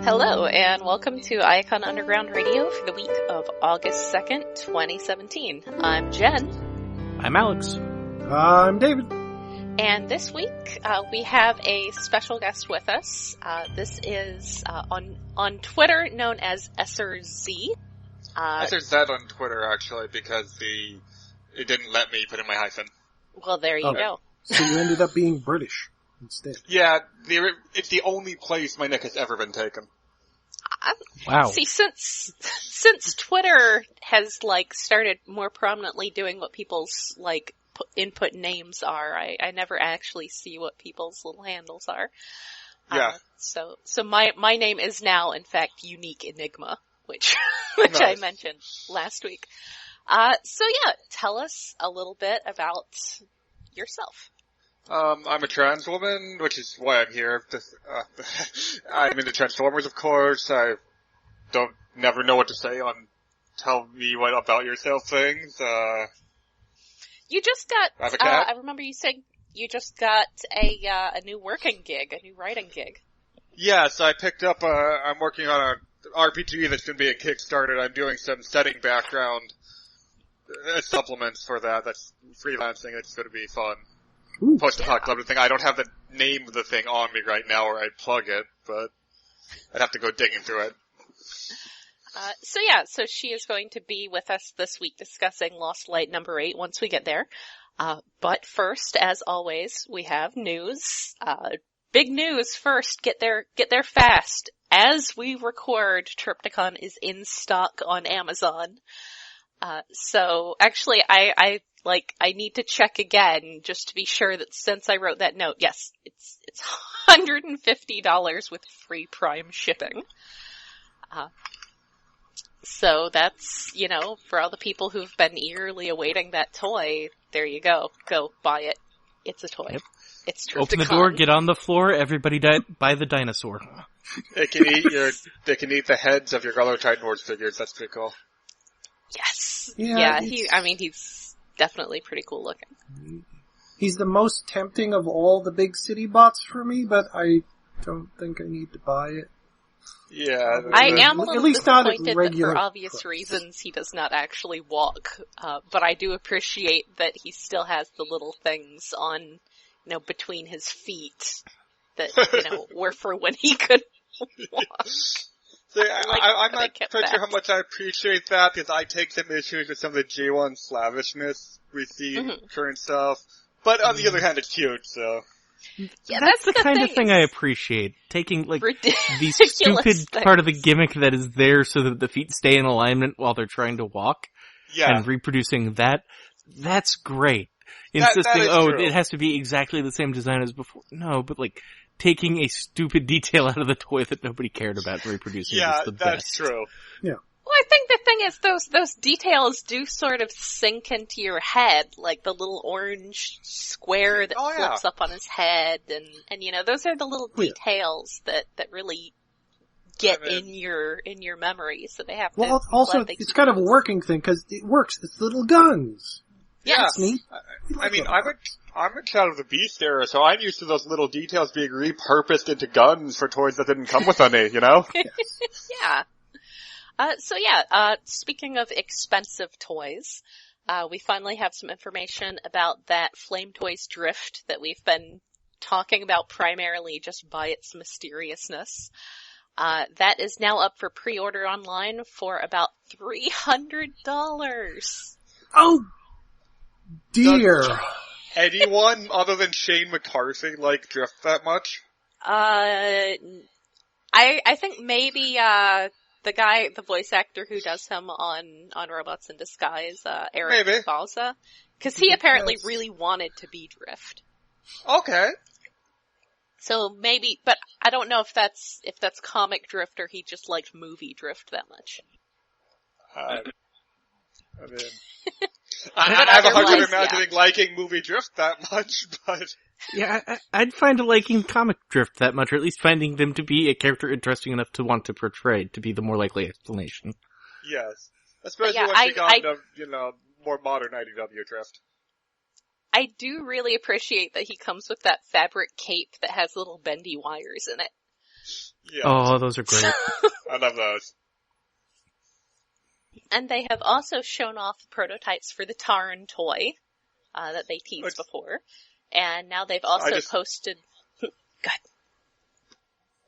Hello, and welcome to Iacon Underground Radio for the week of August 2nd, 2017. I'm Jen. I'm Alex. I'm David. And this week, we have a special guest with us. This is on Twitter known as SRZ. SRZ on Twitter, actually, because it didn't let me put in my hyphen. Well, there you go. So you ended up being British instead. Yeah, it's the only place my nick has ever been taken. Wow. See, since Twitter has, started more prominently doing what people's, input names are, I never actually see what people's little handles are. Yeah. So my name is now, in fact, Unique Enigma, which nice. I mentioned last week. So yeah, tell us a little bit about yourself. I'm a trans woman, which is why I'm here. I'm into Transformers, of course. I never know what to say on tell me what about yourself things. You just got, I have a cat. I remember you saying you just got a new working gig, a new writing gig. Yes, I picked up I'm working on an RPG that's going to be a Kickstarter. I'm doing some setting background supplements for that. That's freelancing. It's going to be fun. Post-apocalyptic thing. I don't have the name of the thing on me right now or I'd plug it, but I'd have to go digging through it. So she is going to be with us this week discussing Lost Light number 8 once we get there. But first, as always, we have news. Big news first. Get there fast. As we record, Triptychon is in stock on Amazon. So actually I need to check again just to be sure that since I wrote that note, yes, it's $150 with free Prime shipping. So that's, for all the people who've been eagerly awaiting that toy, there you go. Go buy it. It's a toy. Yep. It's Triptychon. Open the door, get on the floor, everybody buy the dinosaur. They can eat the heads of your Gallo Titan Wars figures. That's pretty cool. Yes. Yeah, he's definitely pretty cool looking. He's the most tempting of all the big city bots for me, but I don't think I need to buy it. Yeah. I am a little at least not disappointed at that for regular obvious price. reasons he does not actually walk, but I do appreciate that he still has the little things on, between his feet that, were for when he could walk. See, I'm not quite sure how much I appreciate that, because I take some issues with some of the J1 slavishness we see in current stuff. But on the other hand, it's cute, so. Yeah, that's the kind of thing I appreciate. Taking, the stupid part of the gimmick that is there so that the feet stay in alignment while they're trying to walk. Yeah. And reproducing that. That's great. Insisting, true. It has to be exactly the same design as before. No, but taking a stupid detail out of the toy that nobody cared about and reproducing is the best. Yeah, that's true. Yeah. Well, I think the thing is those details do sort of sink into your head, like the little orange square that flips up on his head, and those are the little details that really get in your memory, so they have to. Well, also, it's kind of a working thing, because it works. It's little guns. Yeah. That's neat. I'm a child of the Beast era, so I'm used to those little details being repurposed into guns for toys that didn't come with any, Yeah. Speaking of expensive toys, we finally have some information about that Flame Toys Drift that we've been talking about primarily just by its mysteriousness. That is now up for pre-order online for about $300. Oh, dear. Does anyone other than Shane McCarthy like Drift that much? I think maybe, the voice actor who does him on Robots in Disguise, Eric Balza, because he apparently really wanted to be Drift. Okay. So maybe, but I don't know if that's comic Drift or he just liked movie Drift that much. I have a hard time imagining liking movie Drift that much, but. Yeah, I'd find liking comic Drift that much, or at least finding them to be a character interesting enough to want to portray, to be the more likely explanation. Yes. Especially once you got more modern IDW Drift. I do really appreciate that he comes with that fabric cape that has little bendy wires in it. Yeah. Oh, those are great. I love those. And they have also shown off prototypes for the Tarn toy that they teased before. And now they've also posted... God.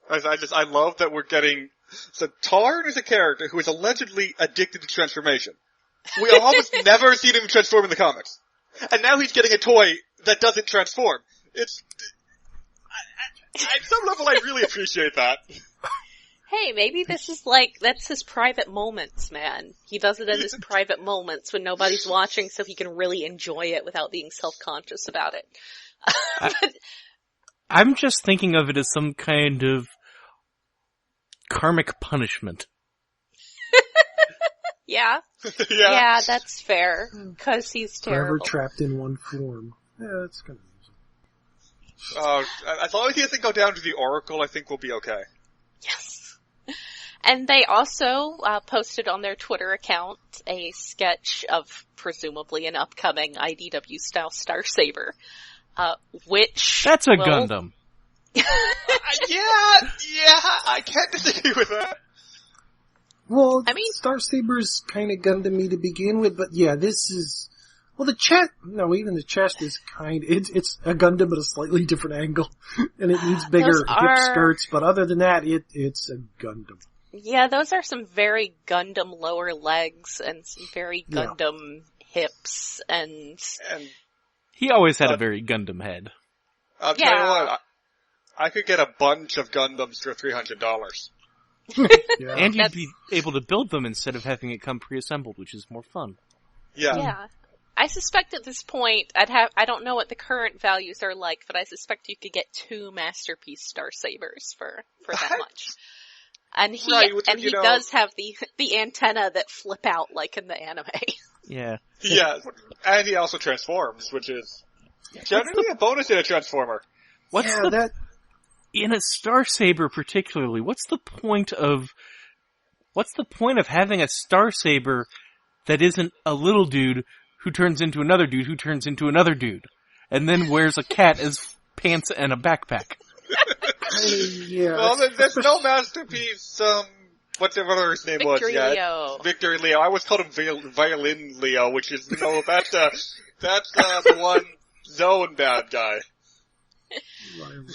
I love that we're getting... So Tarn is a character who is allegedly addicted to transformation. We almost never seen him transform in the comics. And now he's getting a toy that doesn't transform. It's... At some level, I really appreciate that. Hey, maybe this is that's his private moments, man. He does it in his private moments when nobody's watching so he can really enjoy it without being self-conscious about it. I'm just thinking of it as some kind of karmic punishment. Yeah. Yeah, that's fair. Because he's terrible. Forever trapped in one form. Yeah, that's kind of... As long as he doesn't go down to the Oracle, I think we'll be okay. Yes. And they also posted on their Twitter account a sketch of presumably an upcoming IDW-style Star Saber, which... That's a Gundam. Yeah, I can't disagree with that. Well, I mean, Star Saber's kind of Gundam-y to begin with, but yeah, this is... Well, even the chest is it's a Gundam at a slightly different angle, and it needs bigger hip skirts, but other than that, it's a Gundam. Yeah, those are some very Gundam lower legs, and some very Gundam hips, and... He always had a very Gundam head. I'll tell you what, I could get a bunch of Gundams for $300. Yeah. And you'd be able to build them instead of having it come pre-assembled, which is more fun. Yeah. I suspect at this point, I don't know what the current values are like, but I suspect you could get 2 Masterpiece Star Sabers for that much. And he does have the antenna that flip out like in the anime. Yeah. Yeah, and he also transforms, which is generally a bonus in a Transformer. In a Star Saber particularly, what's the point of having a Star Saber that isn't a little dude who turns into another dude who turns into another dude, and then wears a cat as pants and a backpack? Yeah. Well, there's no Masterpiece, whatever his name was. Leo. Victory Leo. I always called him Violin Leo, which is, that's the one Zone bad guy.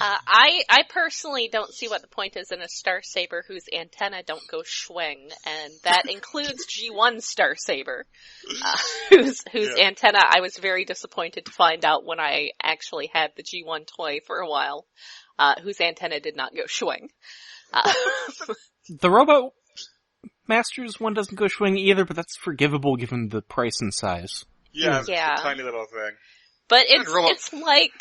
I personally don't see what the point is in a Star Saber whose antenna don't go swing, and that includes G1 Star Saber, whose antenna I was very disappointed to find out when I actually had the G1 toy for a while, whose antenna did not go swing. The Robot Masters one doesn't go swing either, but that's forgivable given the price and size. Yeah. It's a tiny little thing. But it's like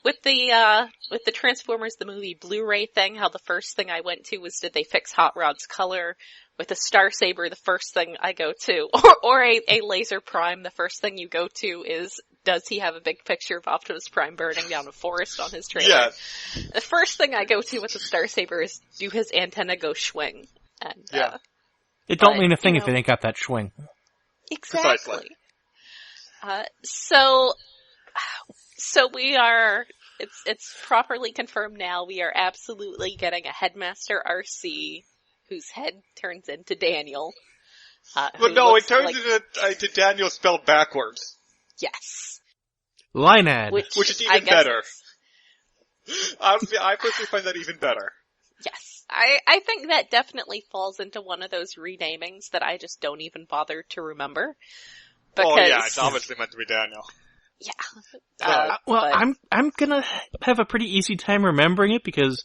with the Transformers the movie Blu-ray thing, how the first thing I went to was did they fix Hot Rod's color? With a Star Saber, the first thing I go to, or a Laser Prime, the first thing you go to is, does he have a big picture of Optimus Prime burning down a forest on his trailer? Yeah. The first thing I go to with the Star Saber is, do his antenna go swing? And, it don't mean a thing if it ain't got that swing. Exactly. So we are, it's properly confirmed now, we are absolutely getting a Headmaster RC whose head turns into Daniel. But no, it turns into Daniel spelled backwards. Yes. Linead. Which is even better. I personally find that even better. Yes. I think that definitely falls into one of those renamings that I just don't even bother to remember. Because, it's obviously meant to be Daniel. Yeah. I'm gonna have a pretty easy time remembering it because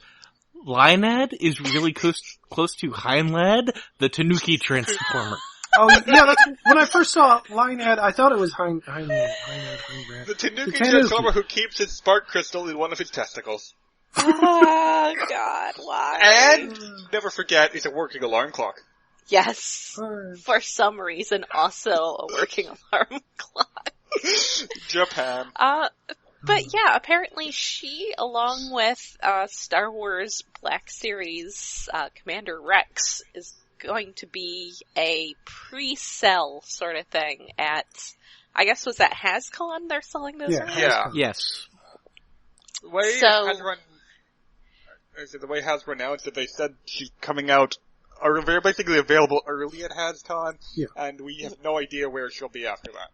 Linead is really close to Heinlad, the Tanuki Transformer. Oh, yeah, that's, when I first saw Linead, I thought it was Heinlad. The Tanuki Transformer who keeps his spark crystal in one of his testicles. Oh, God, why? And, never forget, it's a working alarm clock. Yes. For some reason, also a working alarm clock. Japan. But yeah, apparently she, along with Star Wars Black Series Commander Rex, is going to be a pre-sell sort of thing at, I guess was that HasCon they're selling those around? Yeah. Yes. Wade has run, the way Hasbro announced it, they said she's coming out, or they're basically available early at HasCon, and we have no idea where she'll be after that.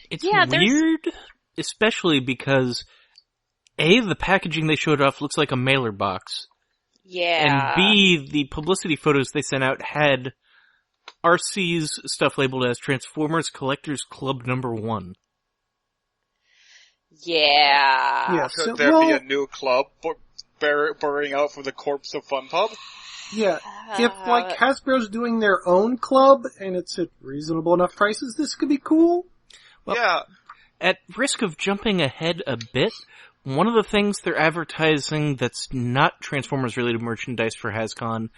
It's weird, especially because A, the packaging they showed off looks like a mailer box. Yeah. And B, the publicity photos they sent out had RC's stuff labeled as Transformers Collectors Club Number 1. Yeah. Could there be a new club burrowing out from the corpse of Fun Pub? Yeah, if, like, Hasbro's doing their own club, and it's at reasonable enough prices, this could be cool. Well, yeah. At risk of jumping ahead a bit, one of the things they're advertising that's not Transformers-related merchandise for HasCon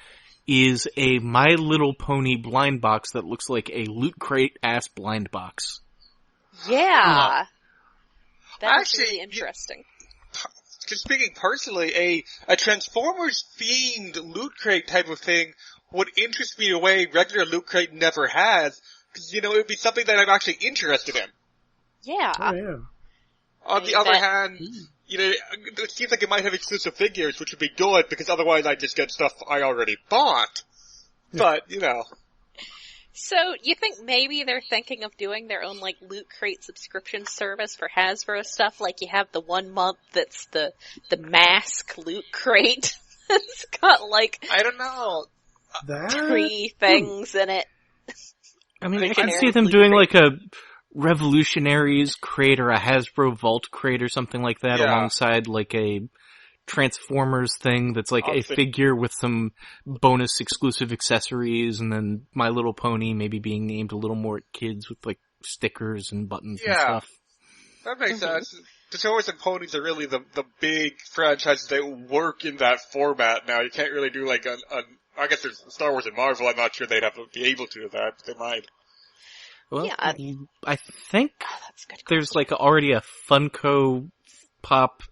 is a My Little Pony blind box that looks like a Loot Crate-ass blind box. Yeah. That's really interesting. Just speaking personally, a Transformers-themed Loot Crate type of thing would interest me in a way regular Loot Crate never has, because, it would be something that I'm actually interested in. Yeah. Oh, yeah. On the other hand, it seems like it might have exclusive figures, which would be good, because otherwise I'd just get stuff I already bought. Yeah. But, So, you think maybe they're thinking of doing their own, Loot Crate subscription service for Hasbro stuff? Like, you have the 1 month that's the Mask Loot Crate. It's got, I don't know. 3 things in it. I mean, I can see them doing, a Revolutionaries crate or a Hasbro Vault crate or something like that alongside, a Transformers thing that's a figure with some bonus exclusive accessories, and then My Little Pony maybe being aimed a little more at kids with stickers and buttons and stuff. That makes sense. The Toys and Ponies are really the big franchises that work in that format now. You can't really do I guess there's Star Wars and Marvel, I'm not sure they'd have to be able to do that, but they might. Well, yeah. I think there's already a Funko Pop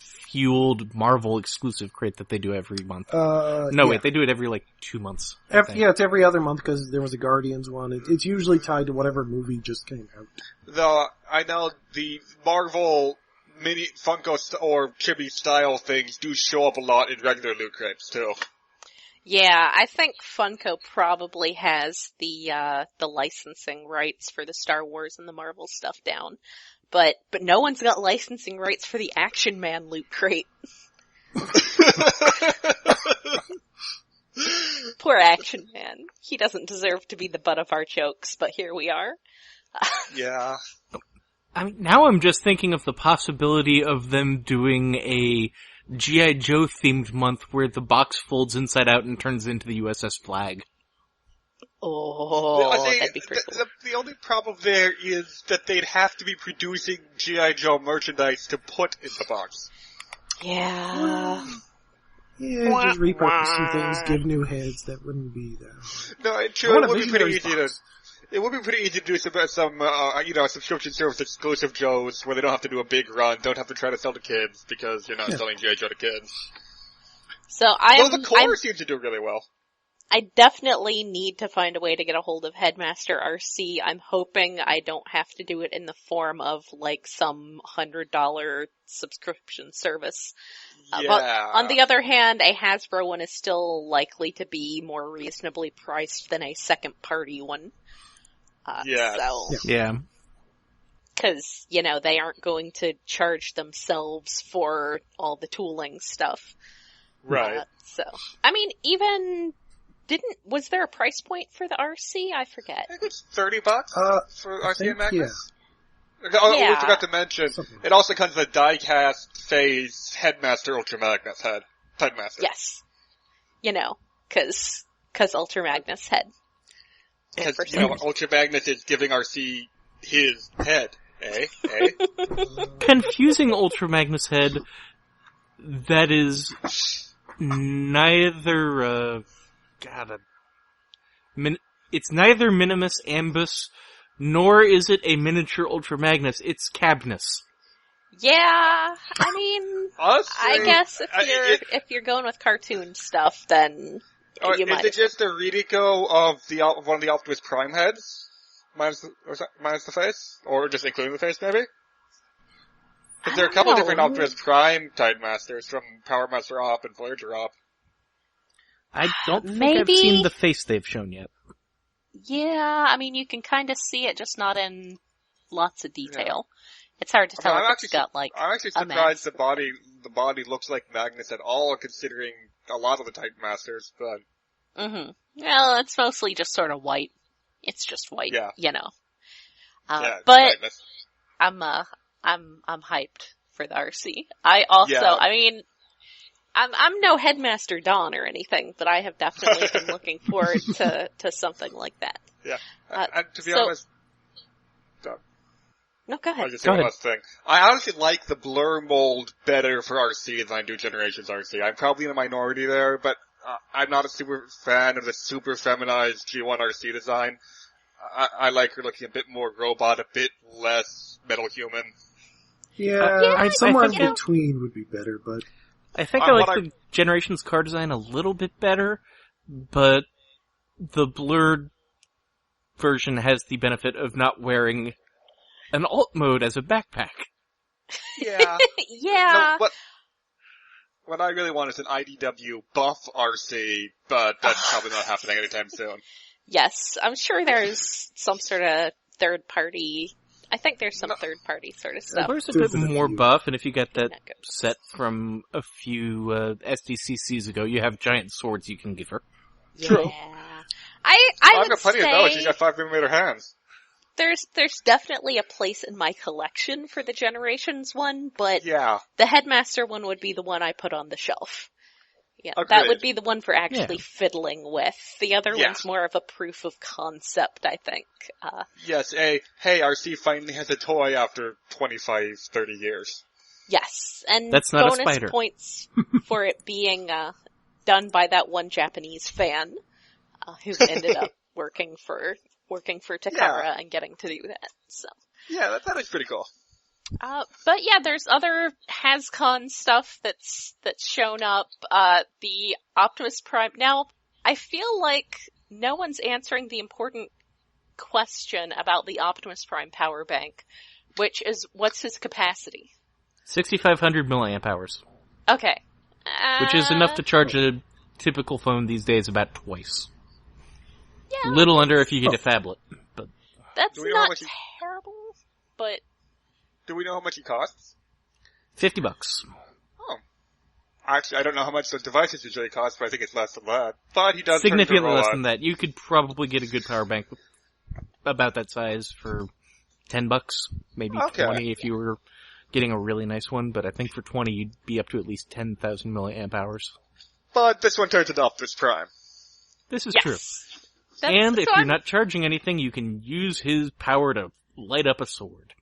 fueled Marvel exclusive crate that they do every month. Wait, they do it every 2 months. It's every other month because there was a Guardians one. It's usually tied to whatever movie just came out. I know the Marvel mini Funko or Chibi style things do show up a lot in regular Loot Crates too. Yeah, I think Funko probably has the licensing rights for the Star Wars and the Marvel stuff down. But no one's got licensing rights for the Action Man Loot Crate. Poor Action Man. He doesn't deserve to be the butt of our jokes, but here we are. Yeah. I mean, now I'm just thinking of the possibility of them doing a G.I. Joe themed month where the box folds inside out and turns into the USS Flag. Oh, that'd be pretty cool. The only problem there is that they'd have to be producing G.I. Joe merchandise to put in the box. Yeah. Yeah, just repurpose some things, give new heads, that wouldn't be that. No, true, it would be pretty easy to... It would be pretty easy to do some subscription service exclusive Joes where they don't have to do a big run, don't have to try to sell to kids because you're not selling G.I. Joe to kids. So the core seems to do really well. I definitely need to find a way to get a hold of Headmaster RC. I'm hoping I don't have to do it in the form of some $100 subscription service. Yeah. But on the other hand, a Hasbro one is still likely to be more reasonably priced than a second party one. Yeah. Cause, they aren't going to charge themselves for all the tooling stuff. Right. Was there a price point for the RC? I forget. I think it's $30 for RC and Magnus. Yeah. We forgot to mention, it also comes with a die-cast phase Headmaster Ultra Magnus head. Headmaster. Yes. Cause Ultra Magnus head. Because, Ultra Magnus is giving RC his head. Eh? Confusing Ultra Magnus head that is neither, it's neither Minimus Ambus, nor is it a miniature Ultra Magnus, it's Cabnus. Yeah, I guess if you're going with cartoon stuff, then you might. Is it just a Ridico of one of the Optimus Prime heads? Minus the face? Or just including the face, maybe? But there are a couple different Optimus Prime Titan Masters from Power Master Op and Voyager Op. I don't think I've seen the face they've shown yet. Yeah, I mean, you can kind of see it, just not in lots of detail. Yeah. It's hard to tell if it's got, like, I'm actually surprised the body looks like Magnus at all, considering a lot of the Titan Masters, but... Mm-hmm. Well, it's mostly just sort of white. It's just white, you know. But I'm hyped for the RC. I mean, I'm no Headmaster Don or anything, but I have definitely been looking forward to something like that. Yeah. And to be honest... No, go ahead. I'll just say one last thing. I honestly like the blur mold better for RC than I do Generations RC. I'm probably in a minority there, but I'm not a super fan of the super feminized G1 RC design. I like her looking a bit more robot, a bit less metal human. Yeah, somewhere in between would be better, but... I think I like the Generations car design a little bit better, but the blurred version has the benefit of not wearing an alt mode as a backpack. Yeah. Yeah. No, what I really want is an IDW buff RC, but that's probably not happening anytime soon. Yes, I'm sure there's some sort of third-party... I think there's some third-party sort of stuff. There's a bit more buff, and if you get that set from a few SDCCs ago, you have giant swords you can give her. True. Yeah. I've got plenty of those. She's got 5mm hands. There's definitely a place in my collection for the Generations one, but the Headmaster one would be the one I put on the shelf. Yeah, agreed. That would be the one for actually fiddling with. The other one's more of a proof of concept, I think. Yes, hey, RC finally has a toy after 25, 30 years. Yes, and that's not bonus a spider. Points for it being done by that one Japanese fan who ended up working for Takara and getting to do that. So yeah, that is pretty cool. But yeah, there's other HasCon stuff that's shown up. The Optimus Prime. Now, I feel like no one's answering the important question about the Optimus Prime power bank, which is, what's his capacity? 6,500 milliamp hours. Okay. Which is enough to charge a typical phone these days about twice. Yeah. Little under if you get a phablet, but... That's not terrible, but... Do we know how much he costs? $50. Oh. Actually, I don't know how much the devices usually cost, but I think it's less than that. But he does significantly less than that. You could probably get a good power bank about that size for $10, maybe 20 if you were getting a really nice one, but I think for 20 you'd be up to at least 10,000 milliamp hours. But this one turns into Optimus Prime. This is true. And if you're not charging anything, you can use his power to light up a sword.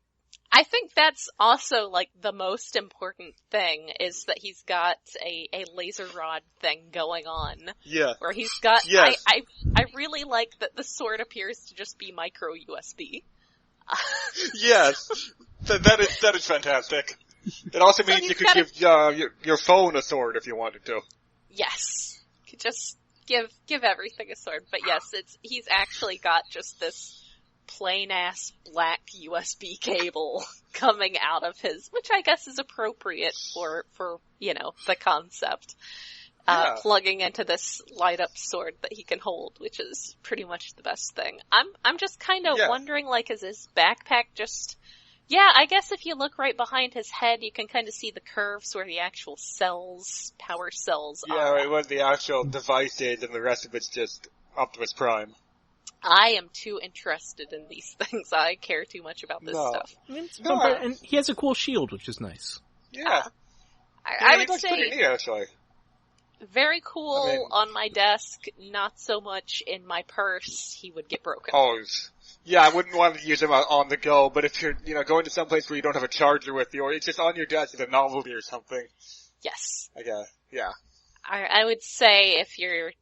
I think that's also, like, the most important thing, is that he's got a laser rod thing going on. Yeah. Where he's got, yes. I really like that the sword appears to just be micro USB. Yes. That is fantastic. It also means you could give your phone a sword if you wanted to. Yes. You could just give everything a sword. But yes, he's actually got just this plain-ass black USB cable coming out of his, which I guess is appropriate for the concept. Plugging into this light-up sword that he can hold, which is pretty much the best thing. I'm just kind of wondering, like, is his backpack just... Yeah, I guess if you look right behind his head, you can kind of see the curves where the actual power cells are. Yeah, right, where the actual device is, and the rest of it's just Optimus Prime. I am too interested in these things. I care too much about this stuff. And he has a cool shield, which is nice. Yeah. I would say pretty neat, actually. Very cool on my desk, not so much in my purse. He would get broken. Oh, yeah, I wouldn't want to use him on the go, but if you're, going to some place where you don't have a charger with you, or it's just on your desk as a novelty or something. Yes. Yeah. I would say if you're,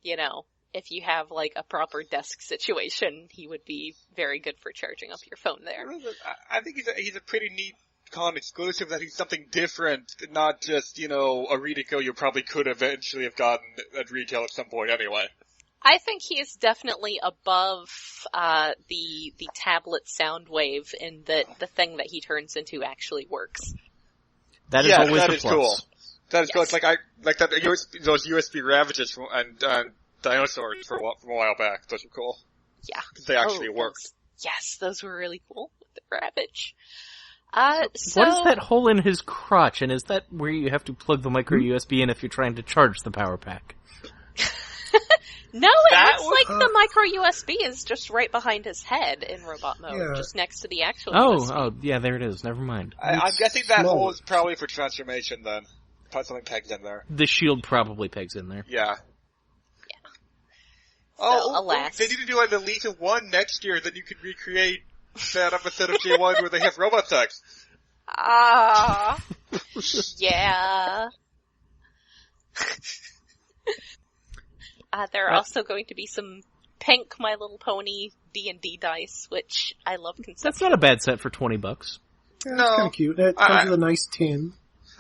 if you have, like, a proper desk situation, he would be very good for charging up your phone there. I think he's a pretty neat con exclusive, that he's something different, not just, a Redico you probably could eventually have gotten at retail at some point anyway. I think he is definitely above the tablet Soundwave in that the thing that he turns into actually works. That is always that a is plus. cool. That is cool. It's those USB Ravages and dinosaurs from a while back. Those are cool. Yeah. Because they actually worked. Yes, those were really cool with the Ravage. So what is that hole in his crotch, and is that where you have to plug the micro USB in if you're trying to charge the power pack? No, it looks like the micro USB is just right behind his head in robot mode, just next to the actual USB. Oh, yeah, there it is. Never mind. I'm guessing that hole is probably for transformation then. Put something pegs in there. The shield probably pegs in there. Yeah. So, alas. They need to do an Elite 1 next year that you can recreate that episode of J1 where they have robot sex. Yeah. There are also going to be some pink My Little Pony D&D dice, which I love conceptually. That's not a bad set for $20. Yeah, it's kind of cute. It comes with a nice tin.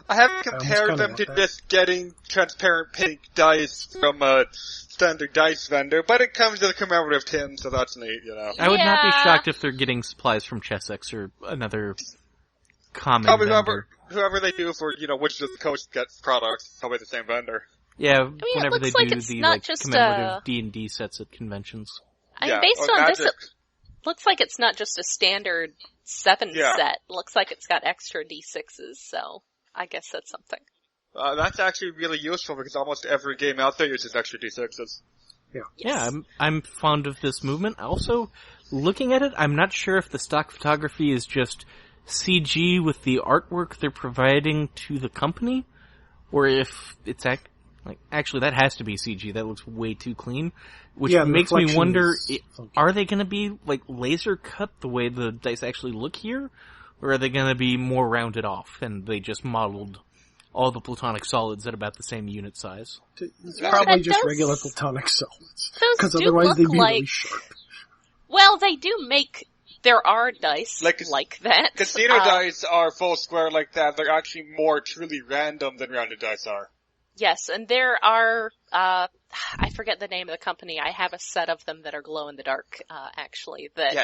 I haven't compared them to just getting transparent pink dice from a standard dice vendor, but it comes with a commemorative tin, so that's neat, you know. I would not be shocked if they're getting supplies from Chessex or another common vendor. Whoever they do for, which of the Coast gets products, probably the same vendor. Yeah, whenever they do the commemorative D&D sets at conventions. Based on this, it looks like it's not just a standard 7 set. It looks like it's got extra D6s, so I guess that's something. That's actually really useful because almost every game out there uses extra D6s. Yeah. Yes. Yeah, I'm fond of this movement. Also, looking at it, I'm not sure if the stock photography is just CG with the artwork they're providing to the company, or if it's actually that has to be CG. That looks way too clean, which makes me wonder: are they going to be laser cut the way the dice actually look here, or are they going to be more rounded off and they just modeled all the platonic solids at about the same unit size? It's probably just regular platonic solids, because otherwise they'd be really sharp. Well, they do make. There are dice like that. Casino dice are full square like that. They're actually more truly random than rounded dice are. Yes, and there are, I forget the name of the company. I have a set of them that are glow in the dark, actually, that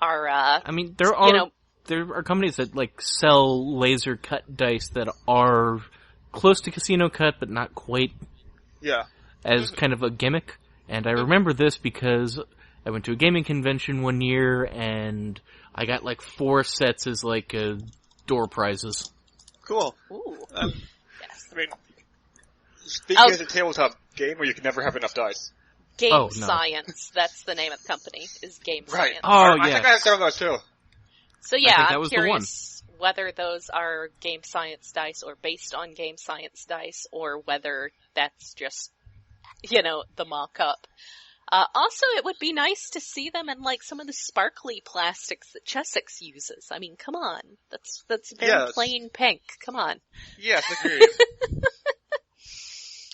are, there are companies that, sell laser cut dice that are close to casino cut, but not quite. Yeah. As kind of a gimmick. And I remember this because I went to a gaming convention one year, and I got 4 sets as, door prizes. Cool. Ooh. Yes. I mean, speaking as a tabletop game where you can never have enough dice. Game Science, that's the name of the company, is Game Science. Oh, I think I have some of those too. So I'm curious whether those are Game Science dice or based on Game Science dice, or whether that's just, the mock-up. Also, it would be nice to see them in some of the sparkly plastics that Chessex uses. I mean, come on. That's very plain pink. Come on. Yes, agreed.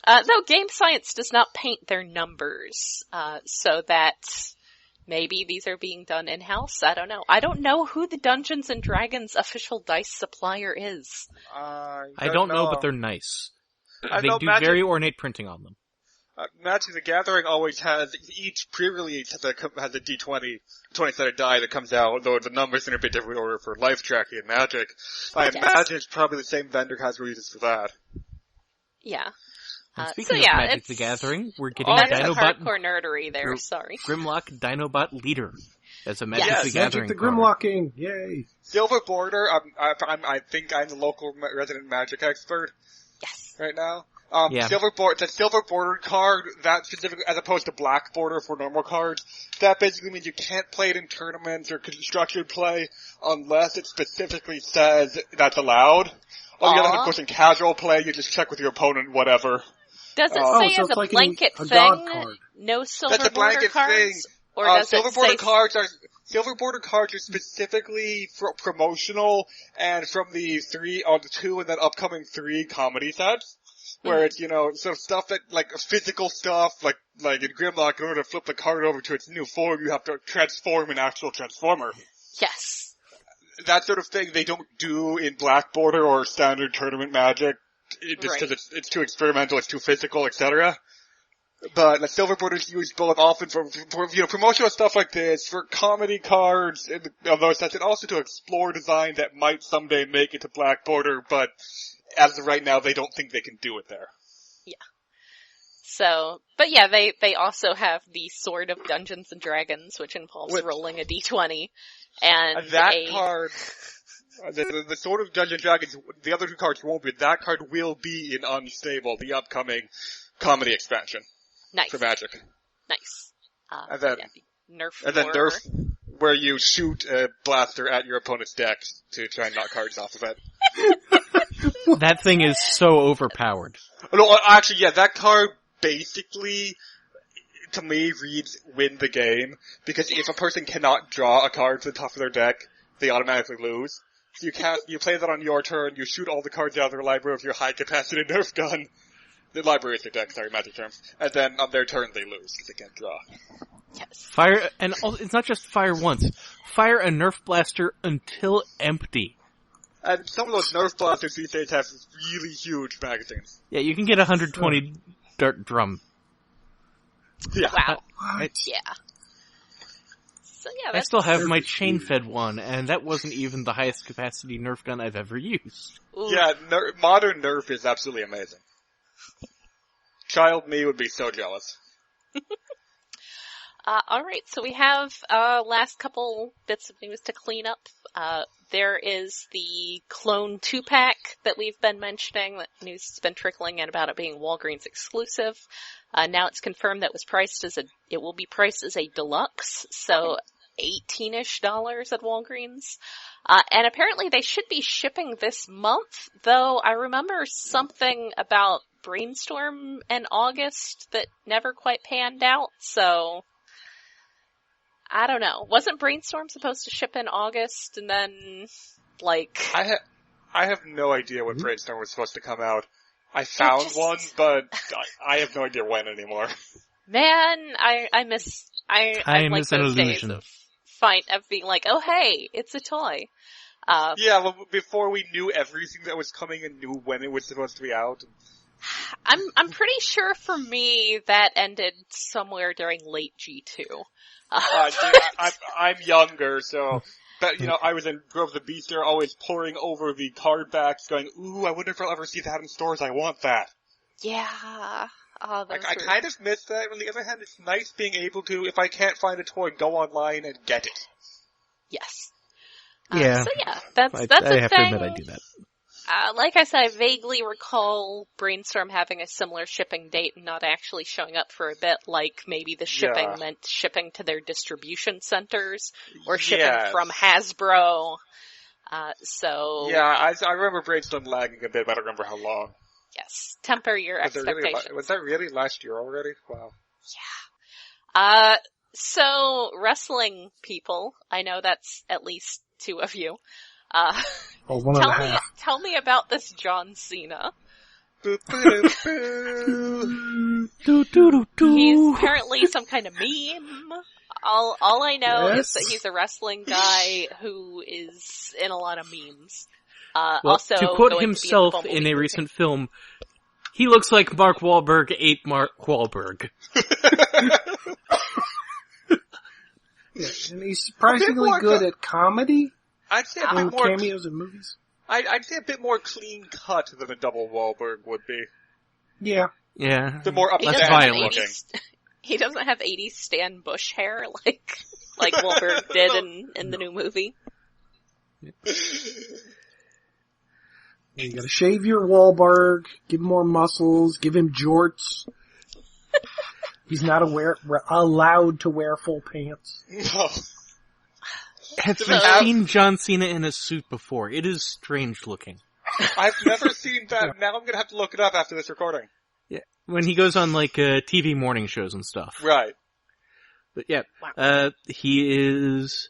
Though Game Science does not paint their numbers, so that maybe these are being done in-house. I don't know. I don't know who the Dungeons & Dragons official dice supplier is. I don't know, but they're nice. They do very ornate printing on them. Magic the Gathering always has, each pre-release has a D20, 20-sided die that comes out, though the numbers are in a bit different order for Life Tracking and Magic. I imagine it's probably the same vendor has releases for that. Yeah. And speaking of Magic the Gathering, we're getting Dinobot... hardcore nerdery there, sorry. Grimlock Dinobot Leader as a Magic the Gathering Magic the Grimlocking, yay! Silver Border, I think I'm the local resident Magic expert. Yes. Right now. The silver border card, that specifically, as opposed to black border for normal cards, that basically means you can't play it in tournaments or structured play unless it specifically says that's allowed. On the other hand, of course, in casual play, you just check with your opponent, whatever. Does it say as a blanket thing, no silver border cards? Thing. Or does silver border cards are specifically for promotional and from the 2 and then upcoming 3 comedy sets. Where it's, so stuff that, physical stuff, like in Grimlock, in order to flip the card over to its new form, you have to transform an actual transformer. Yes. That sort of thing they don't do in Black Border or standard tournament Magic, just because it's too experimental, it's too physical, etc. But the silver borders used both often for promotional stuff like this, for comedy cards, and those sets, and also to explore design that might someday make it to black border, but as of right now, they don't think they can do it there. Yeah. So, but yeah, they also have the Sword of Dungeons and Dragons, which involves rolling a d20, and that card, the Sword of Dungeons and Dragons, the other two cards won't be, that card will be in Unstable, the upcoming comedy expansion. Nice. For Magic. Nice. And then, Nerf. And then Nerf, where you shoot a blaster at your opponent's deck to try and knock cards off of it. That thing is so overpowered. No, actually, yeah, that card basically, to me, reads win the game, because if a person cannot draw a card to the top of their deck, they automatically lose. So you play that on your turn, you shoot all the cards out of their library with your high-capacity Nerf gun. The library is their deck, sorry, magic terms. And then on their turn they lose, because they can't draw. Yes. Fire, and it's not just fire once. Fire a Nerf blaster until empty. And some of those Nerf blasters these days have really huge magazines. Yeah, you can get 120 dart drum. Yeah. Wow. What? Yeah. So yeah, I still have my chain-fed one, and that wasn't even the highest capacity Nerf gun I've ever used. Ooh. Yeah, modern Nerf is absolutely amazing. Child me would be so jealous. Alright, so we have, last couple bits of news to clean up. There is the Clone 2-pack that we've been mentioning. That news has been trickling in about it being Walgreens exclusive. Now it's confirmed that it will be priced as a deluxe, so $18-ish at Walgreens. And apparently they should be shipping this month, though I remember something about Brainstorm in August that never quite panned out, so I don't know. Wasn't Brainstorm supposed to ship in August and then, like... I have no idea when Brainstorm was supposed to come out. I found one, but I have no idea when anymore. Man, I miss like those days of being like, oh hey, it's a toy. Yeah, well, before we knew everything that was coming and knew when it was supposed to be out. I'm pretty sure for me that ended somewhere during late G2. I'm younger, so, but I was in Grove the Beast there, always poring over the card backs, going, ooh, I wonder if I'll ever see that in stores, I want that. Yeah. Oh, I kind of miss that. On the other hand, it's nice being able to, if I can't find a toy, go online and get it. Yes. Yeah. So yeah, that's a I have thing. to admit I do that. Like I said, I vaguely recall Brainstorm having a similar shipping date and not actually showing up for a bit, like maybe the shipping meant shipping to their distribution centers, or shipping from Hasbro. Yeah, I remember Brainstorm lagging a bit, but I don't remember how long. Yes, temper your expectations. Was that really last year already? Wow. Yeah. So, wrestling people, I know that's at least two of you. Tell me about this John Cena. He's apparently some kind of meme. All I know is that he's a wrestling guy who is in a lot of memes. Also, to quote himself in a recent film, he looks like Mark Wahlberg ate Mark Wahlberg. Yeah, and he's surprisingly good at comedy. I'd say a bit more cameos in movies. I'd say a bit more clean cut than a double Wahlberg would be. Yeah. Yeah. The more less violent looking. He doesn't have 80s Stan Bush hair like Wahlberg did in the new movie. You gotta shave your Wahlberg, give him more muscles, give him jorts. He's not allowed to wear full pants. No. Have you seen John Cena in a suit before? It is strange looking. I've never seen that. Now I'm gonna have to look it up after this recording. Yeah, when he goes on TV morning shows and stuff. Right. But yeah, he is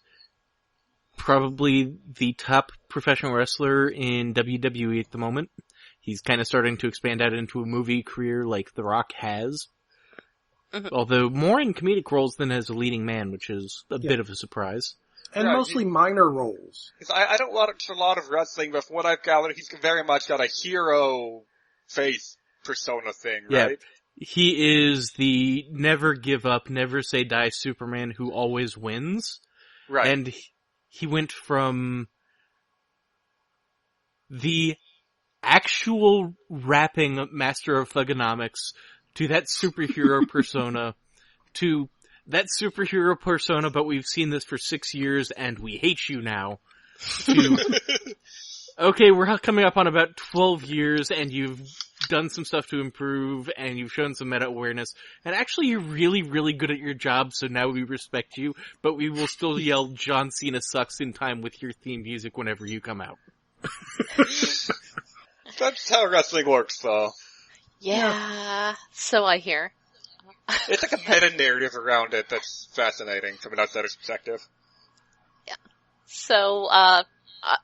probably the top professional wrestler in WWE at the moment. He's kind of starting to expand out into a movie career like The Rock has. Mm-hmm. Although more in comedic roles than as a leading man, which is a bit of a surprise. And mostly minor roles. I don't watch a lot of wrestling, but from what I've gathered, he's very much got a hero face persona thing, right? he is the never give up, never say die Superman who always wins. Right. And he went from the actual rapping master of thugonomics to that superhero persona to that superhero persona, but we've seen this for 6 years and we hate you now. To, okay, we're coming up on about 12 years and you've done some stuff to improve and you've shown some meta awareness and actually you're really, really good at your job, so now we respect you, but we will still yell John Cena sucks in time with your theme music whenever you come out. That's how wrestling works, though. Yeah, so I hear. It's like a meta narrative around it that's fascinating from an outsider's perspective. Yeah. So,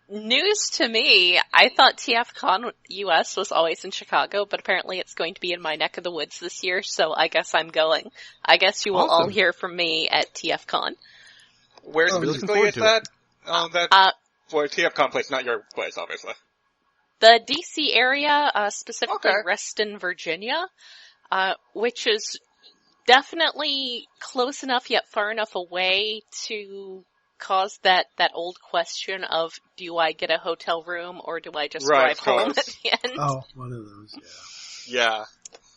news to me, I thought TFCon US was always in Chicago, but apparently it's going to be in my neck of the woods this year, so I guess I'm going. I guess you will all hear from me at TFCon. Where specifically is that? For TFCon place, not your place, obviously. The DC area, specifically Reston, Virginia, which is definitely close enough yet far enough away to cause that old question of, do I get a hotel room or do I just drive home at the end? Oh, one of those, yeah.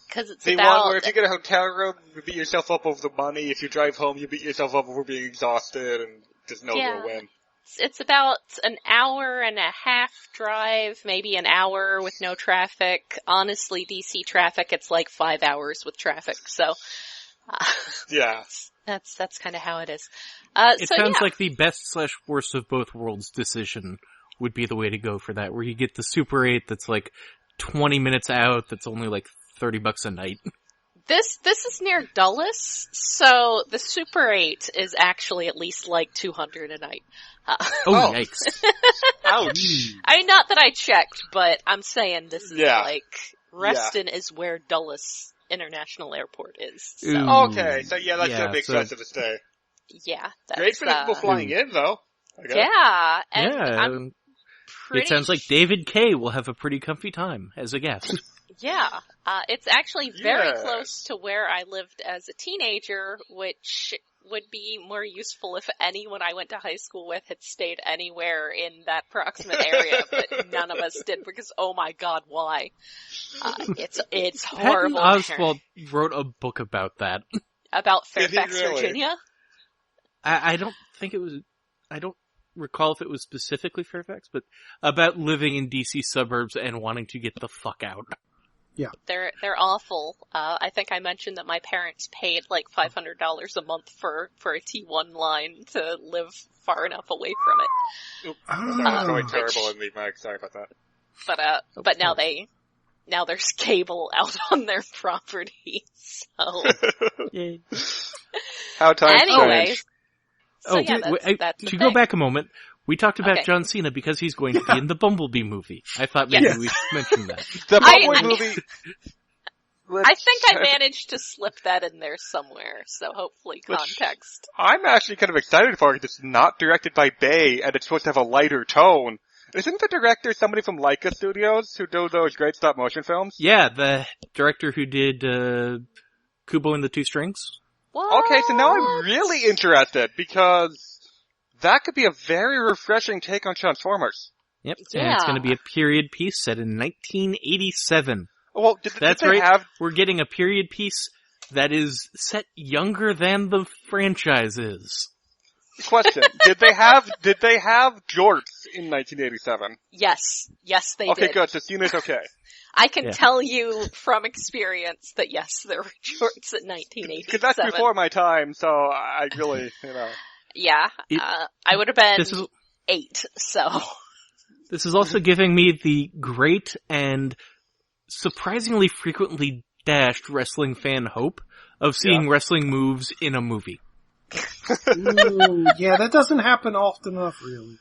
Because it's the about... one where if you get a hotel room, you beat yourself up over the money. If you drive home, you beat yourself up over being exhausted and just no real win. It's about an hour and a half drive, maybe an hour with no traffic. Honestly, DC traffic, it's like 5 hours with traffic, so... yeah. That's kind of how it is. It sounds like the best/worst of both worlds decision would be the way to go for that, where you get the Super 8 that's like 20 minutes out, that's only like $30 a night. This is near Dulles, so the Super 8 is actually at least like $200 a night. Yikes. Ouch. Not that I checked, but I'm saying this is like, Reston is where Dulles International Airport is. So. Okay, so that's gonna be expensive to stay. Yeah. Great for the people flying in, though. Yeah, and I'm it sounds like David K. will have a pretty comfy time as a guest. Yeah, it's actually very close to where I lived as a teenager, which would be more useful if anyone I went to high school with had stayed anywhere in that proximate area, but none of us did because, oh my god, why? It's horrible. Patton Oswalt wrote a book about that. About Fairfax, Virginia? I don't think it was, I don't recall if it was specifically Fairfax, but about living in DC suburbs and wanting to get the fuck out. Yeah. They're awful. I think I mentioned that my parents paid like $500 a month for a T1 line to live far enough away from it. That was really terrible in me, Mike. Sorry about that. But now there's cable out on their property, so. Yay. How times Anyways. So that's to go back a moment, we talked about John Cena because he's going to be in the Bumblebee movie. I thought maybe we should mention that. The Bumblebee movie... I think I managed to slip that in there somewhere, so hopefully context. I'm actually kind of excited for it. It's not directed by Bay, and it's supposed to have a lighter tone. Isn't the director somebody from Laika Studios who do those great stop-motion films? Yeah, the director who did Kubo and the Two Strings. What? Okay, so now I'm really interested, because that could be a very refreshing take on Transformers. Yep, and it's going to be a period piece set in 1987. Well, that's right. We're getting a period piece that is set younger than the franchise is. Question: Did they have jorts in 1987? Yes, they did. Okay, good. So Cena's okay. I can tell you from experience that yes, there were jorts in 1987. Because that's before my time, so I really, Yeah, I would have been 8. So this is also giving me the great and surprisingly frequently dashed wrestling fan hope of seeing wrestling moves in a movie. Ooh, yeah, that doesn't happen often enough, really.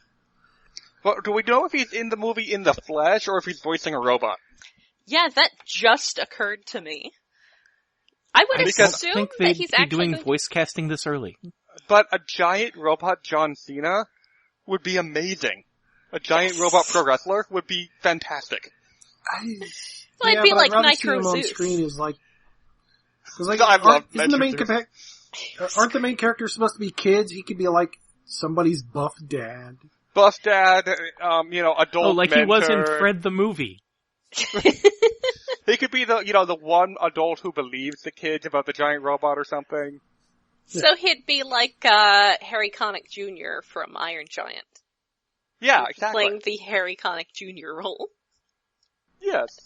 Well, do we know if he's in the movie in the flesh or if he's voicing a robot? Yeah, that just occurred to me. I would assume that he's actually doing voice casting this early. But a giant robot John Cena would be amazing. A giant robot pro wrestler would be fantastic. It'd be like Nitro Zeus. On Zeus. screen is like Like, aren't the main characters supposed to be kids? He could be like somebody's buff dad. Buff dad, adult Oh, like mentor. he was in Fred the movie. He could be the one adult who believes the kids about the giant robot or something. So he'd be like, Harry Connick Jr. from Iron Giant. Yeah, exactly. Playing the Harry Connick Jr. role. Yes.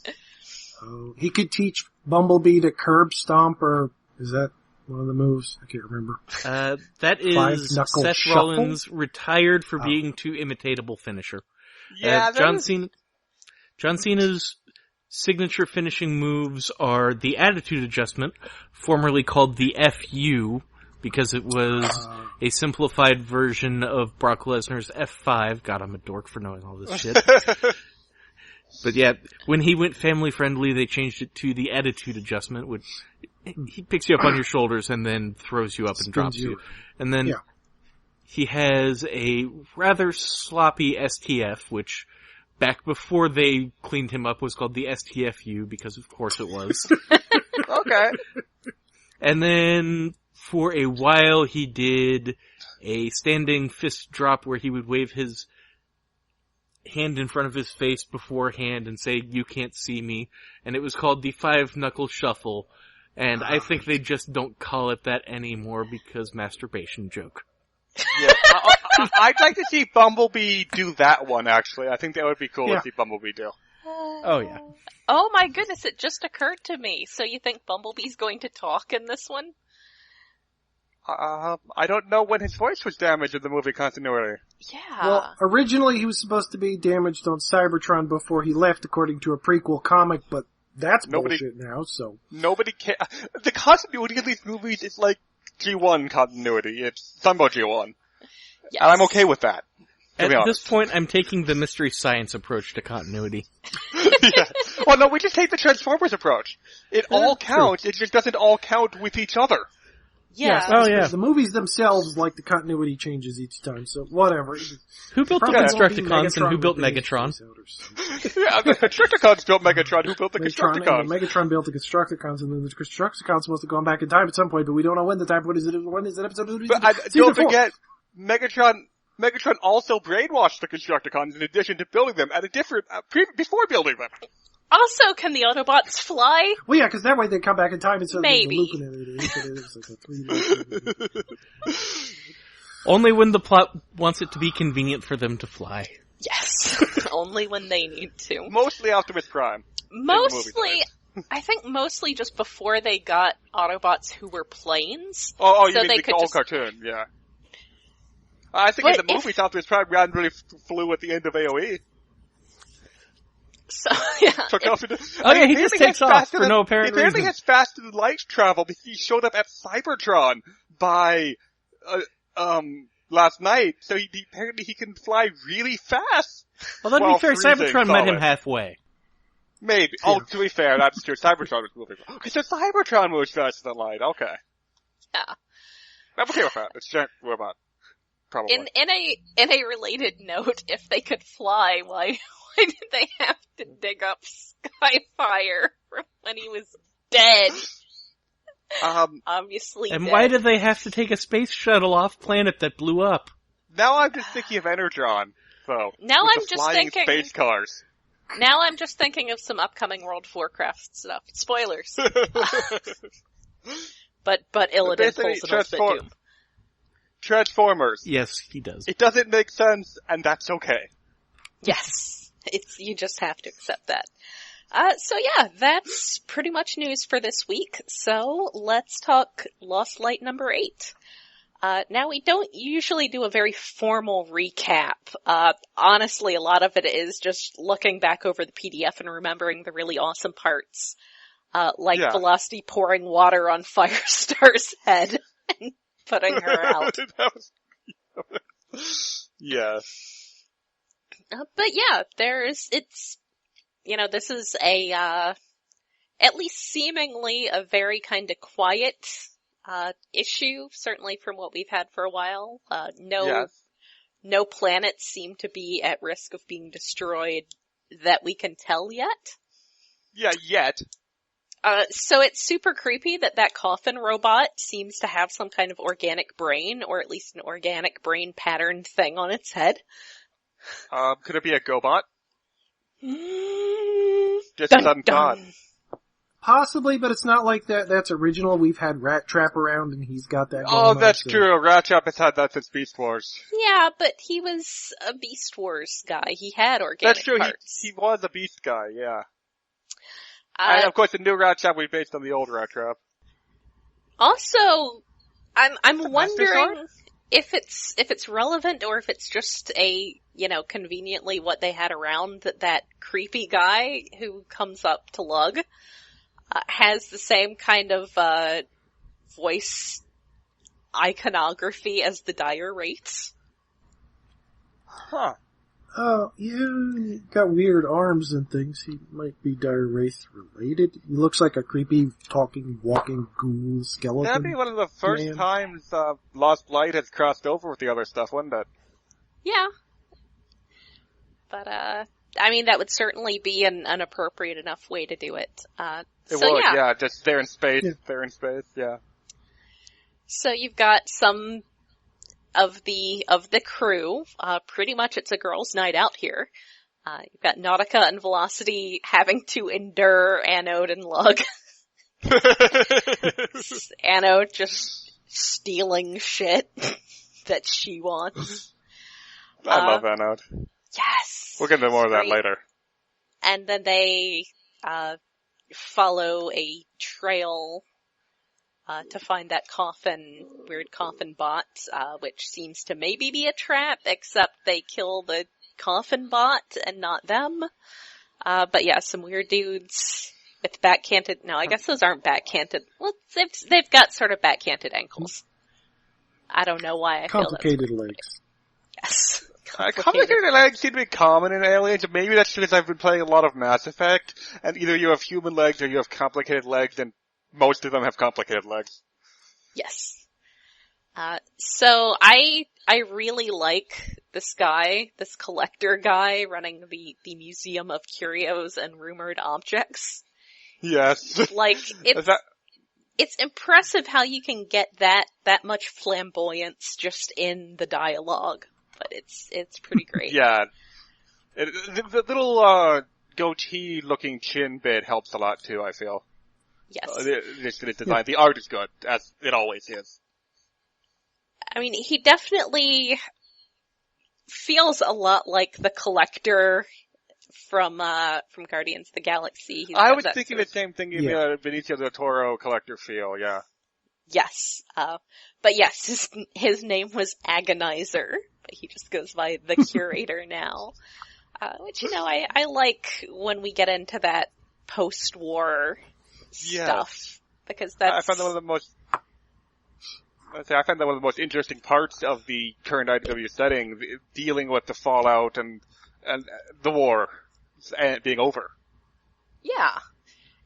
Oh, he could teach Bumblebee to curb stomp, or is that one of the moves? I can't remember. That is Seth shuffle? Rollins retired for being too imitatable finisher. Yeah, John Cena's signature finishing moves are the attitude adjustment, formerly called the FU, because it was a simplified version of Brock Lesnar's F5. God, I'm a dork for knowing all this shit. But yeah, when he went family friendly, they changed it to the attitude adjustment, which he picks you up on your shoulders and then throws you up and drops you. And then he has a rather sloppy STF, which back before they cleaned him up was called the STFU, because of course it was. Okay. And then for a while he did a standing fist drop where he would wave his hand in front of his face beforehand and say, "You can't see me." And it was called the 5-knuckle shuffle. And I think they just don't call it that anymore because masturbation joke. Yeah, I'd like to see Bumblebee do that one, actually. I think that would be cool to see Bumblebee do. Oh, yeah. Oh my goodness, it just occurred to me. So you think Bumblebee's going to talk in this one? I don't know when his voice was damaged in the movie continuity. Yeah. Well, originally he was supposed to be damaged on Cybertron before he left, according to a prequel comic, but that's bullshit now, so. Nobody cares. The continuity of these movies is like G1 continuity. It's Sunbow G1. Yes. And I'm okay with that. At this point, I'm taking the mystery science approach to continuity. Yeah. Well, no, we just take the Transformers approach. It all counts, it just doesn't all count with each other. Yeah. Oh, yeah. The movies themselves, like, the continuity changes each time, so whatever. Who built the Constructicons and who built Megatron? Yeah, the Constructicons built Megatron. Who built the Constructicons? Megatron built the Constructicons, and then the Constructicons must have gone back in time at some point, but we don't know when the time. When is it episode? But don't forget, Megatron also brainwashed the Constructicons in addition to building them at a different, before building them. Also, can the Autobots fly? Well, yeah, because that way they come back in time instead of Maybe. looping it. Only when the plot wants it to be convenient for them to fly. Yes. Only when they need to. Mostly Optimus Prime. Mostly, I think mostly just before they got Autobots who were planes. Oh, so you mean the old cartoon, yeah. I think in the movies, Optimus Prime really flew at the end of AOE. So, yeah. He just takes off for no apparent reason. He apparently has faster than light travel because he showed up at Cybertron by, last night, so apparently he can fly really fast. Well, that'd be fair, Cybertron met him halfway. Maybe. Yeah. Oh, to be fair, that's true. Cybertron was moving. Okay, so Cybertron moves faster than light, okay. Yeah. I'm okay with that. It's a giant robot. Probably. In a related note, if they could fly, why did they have to dig up Skyfire from when he was dead? Obviously And dead. why did they have to take a space shuttle off planet that blew up? Now I'm just thinking of Energon, so. Now I'm just thinking space cars. Now I'm just thinking of some upcoming World of Warcraft stuff. Spoilers. But Illidan pulls an ultimate doom. Transformers. Yes, he does. It doesn't make sense, and that's okay. Yes. You just have to accept that. So yeah, that's pretty much news for this week. So let's talk Lost Light number 8. Now we don't usually do a very formal recap. Honestly, a lot of it is just looking back over the PDF and remembering the really awesome parts. Like Velocity pouring water on Firestar's head and putting her out. Yes. But yeah, this is at least seemingly a very kind of quiet, issue, certainly from what we've had for a while. No planets seem to be at risk of being destroyed that we can tell yet. Yeah, yet. So it's super creepy that coffin robot seems to have some kind of organic brain, or at least an organic brain patterned thing on its head. Could it be a GoBot? Just Dun, a sudden thought. Possibly, but it's not like that. That's original. We've had Rat Trap around, and he's got that going Oh, on, that's so. true. Rat Trap has had that since Beast Wars. Yeah, but he was a Beast Wars guy. He had organic That's true. parts. He was a Beast guy, yeah. And of course, the new Rat Trap we based on the old Rat Trap. Also, I'm wondering Sword? if it's relevant or if it's just conveniently what they had around, that creepy guy who comes up to Lug has the same kind of voice iconography as the Dire Wraiths. Huh. Oh, yeah, got weird arms and things. He might be Dire Wraith related. He looks like a creepy, talking, walking ghoul skeleton. That'd be one of the first times Lost Light has crossed over with the other stuff, wouldn't it? Yeah. But, that would certainly be an appropriate enough way to do it. It would, yeah, just they're in space, yeah. So you've got some of the crew, pretty much it's a girls' night out here. You've got Nautica and Velocity having to endure Anode and Lug. Anode just stealing shit that she wants. I love Anode. Yes! We'll get into more of that later. And then they follow a trail to find that weird coffin bot, which seems to maybe be a trap, except they kill the coffin bot and not them. But yeah, some weird dudes with backcanted, no, I guess those aren't backcanted. Well, they've got sort of backcanted ankles. I don't know why I feel complicated legs. Yes. Complicated legs seem to be common in Aliens, and maybe that's because I've been playing a lot of Mass Effect, and either you have human legs or you have complicated legs, and most of them have complicated legs. Yes. So I really like this guy, this collector guy running the Museum of Curios and Rumored Objects. Yes. Like, it's impressive how you can get that much flamboyance just in the dialogue, but it's pretty great. Yeah. The little, goatee-looking chin bit helps a lot too, I feel. Yes. The art is good, as it always is. I mean, he definitely feels a lot like the collector from Guardians of the Galaxy. I was thinking the same thing in the Benicio del Toro collector feel, yeah. Yes. But yes, his name was Agonizer, but he just goes by the Curator now. Which, I like when we get into that post-war stuff. Because that's... I find that one of the most interesting parts of the current IDW setting, dealing with the fallout and the war being over. Yeah.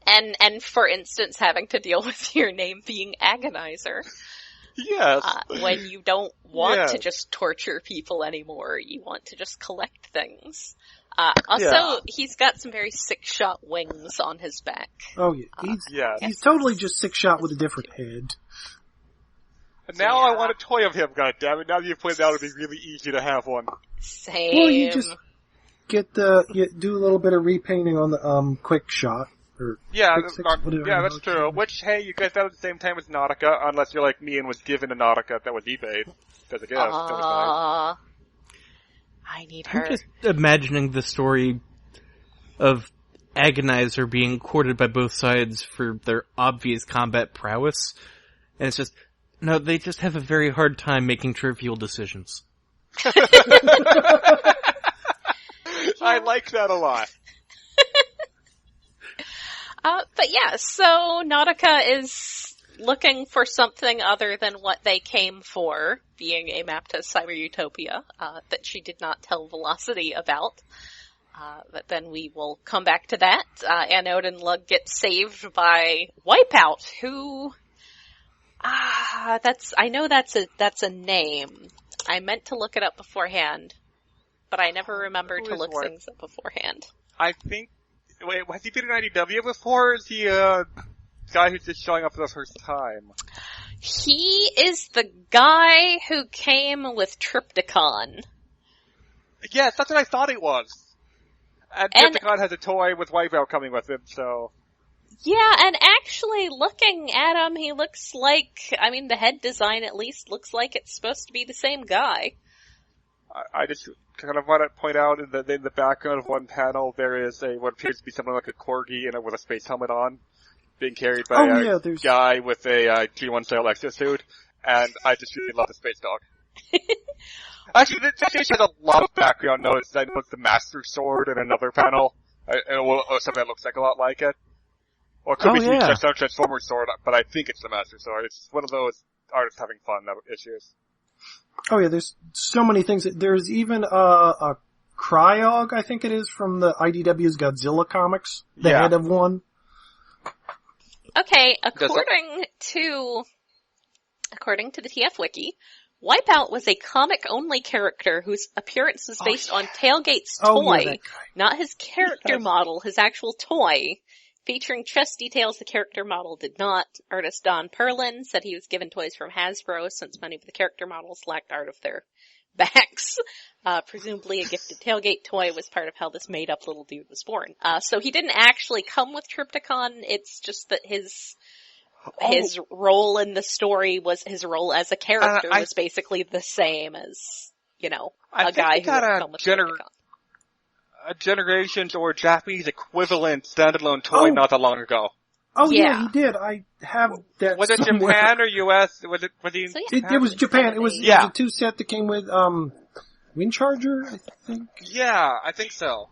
And for instance, having to deal with your name being Agonizer. Yes. When you don't want to just torture people anymore, you want to just collect things. He's got some very six-shot wings on his back. Oh yeah, he's totally just six-shot with a different head. And now I want a toy of him, goddammit. Now that you've pointed out, it'd be really easy to have one. Same. Well, you just do a little bit of repainting on the quick shot. Or that's true. Which, hey, you get that at the same time as Nautica, unless you're like me and was given a Nautica that was eBayed as a gift. I need her. I'm just imagining the story of Agonizer being courted by both sides for their obvious combat prowess, and it's just, no, they just have a very hard time making trivial decisions. I like that a lot. But yeah, so Nautica is looking for something other than what they came for, being a map to Cyber Utopia, that she did not tell Velocity about. But then we will come back to that. Anode and Lug get saved by Wipeout, who, I know that's a name. I meant to look it up beforehand, but I never remembered to look things up beforehand. I think Wait, has he been in IDW before, or is he a guy who's just showing up for the first time? He is the guy who came with Triptychon. Yes, that's what I thought he was. And Triptychon has a toy with Wipeout coming with him, so... Yeah, and actually, looking at him, he looks like, the head design at least looks like it's supposed to be the same guy. I just kind of want to point out in the background of one panel, there is what appears to be something like a corgi with a space helmet on, being carried by a guy with a G1 style exosuit, and I just really love the space dog. Actually, this page has a lot of background notes. I know it's the Master Sword in another panel, or something that looks like a lot like it. Or it could be just a Transformer Sword, but I think it's the Master Sword. It's one of those artists having fun issues. Oh yeah, there's so many things. There's even a Cryog, I think it is, from the IDW's Godzilla comics. The head of one. Okay, according to the TF Wiki, Wipeout was a comic-only character whose appearance was based on Tailgate's toy, not his character model, his actual toy. Featuring chest details the character model did not. Artist Don Perlin said he was given toys from Hasbro since many of the character models lacked art of their backs. Presumably a gifted Tailgate toy was part of how this made-up little dude was born. So he didn't actually come with Triptychon, it's just that his role in the story was, his role as a character was basically the same as, a guy who would come with Triptychon. A Generations or Japanese equivalent standalone toy not that long ago. Oh yeah, he did. I have that. Was it somewhere. Japan or US? It was Japan. It was a 2-set that came with Windcharger, I think. Yeah, I think so.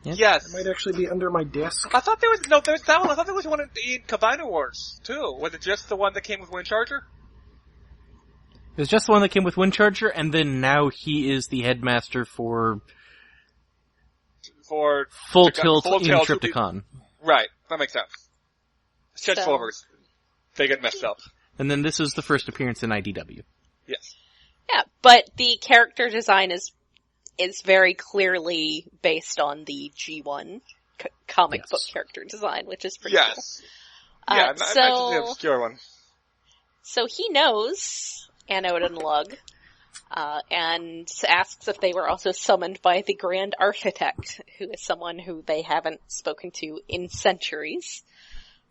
Yeah. Yes. It might actually be under my desk. I thought there was that one. I thought there was one in Combiner Wars too. Was it just the one that came with Windcharger? It was just the one that came with Windcharger, and then now he is the headmaster for Full Tilt in Triptychon. Right, that makes sense. Transformers. They get messed up. And then this is the first appearance in IDW. Yes. Yeah, but the character design is very clearly based on the G1 comic book character design, which is pretty cool. Yeah, not the obscure one. So he knows Anode and Lug, and asks if they were also summoned by the Grand Architect, who is someone who they haven't spoken to in centuries,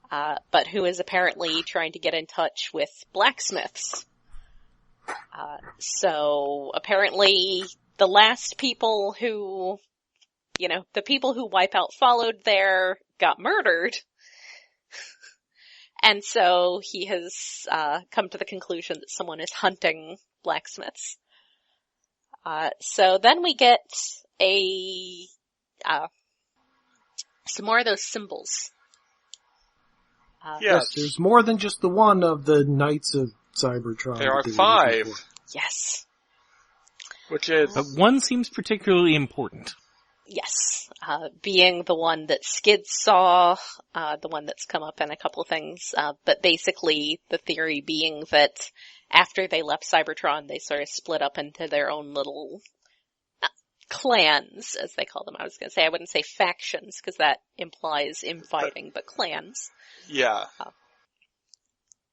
but who is apparently trying to get in touch with blacksmiths. So apparently the last people who, the people who Wipeout followed there got murdered. And so he has come to the conclusion that someone is hunting blacksmiths. So then we get some more of those symbols. Yes, there's more than just the one of the Knights of Cybertron. There are 5. Yes. Which is... But one seems particularly important. Yes. Being the one that Skid saw, the one that's come up in a couple of things, but basically the theory being that after they left Cybertron, they sort of split up into their own little clans, as they call them. I was going to say, I wouldn't say factions, because that implies infighting, but clans. Yeah.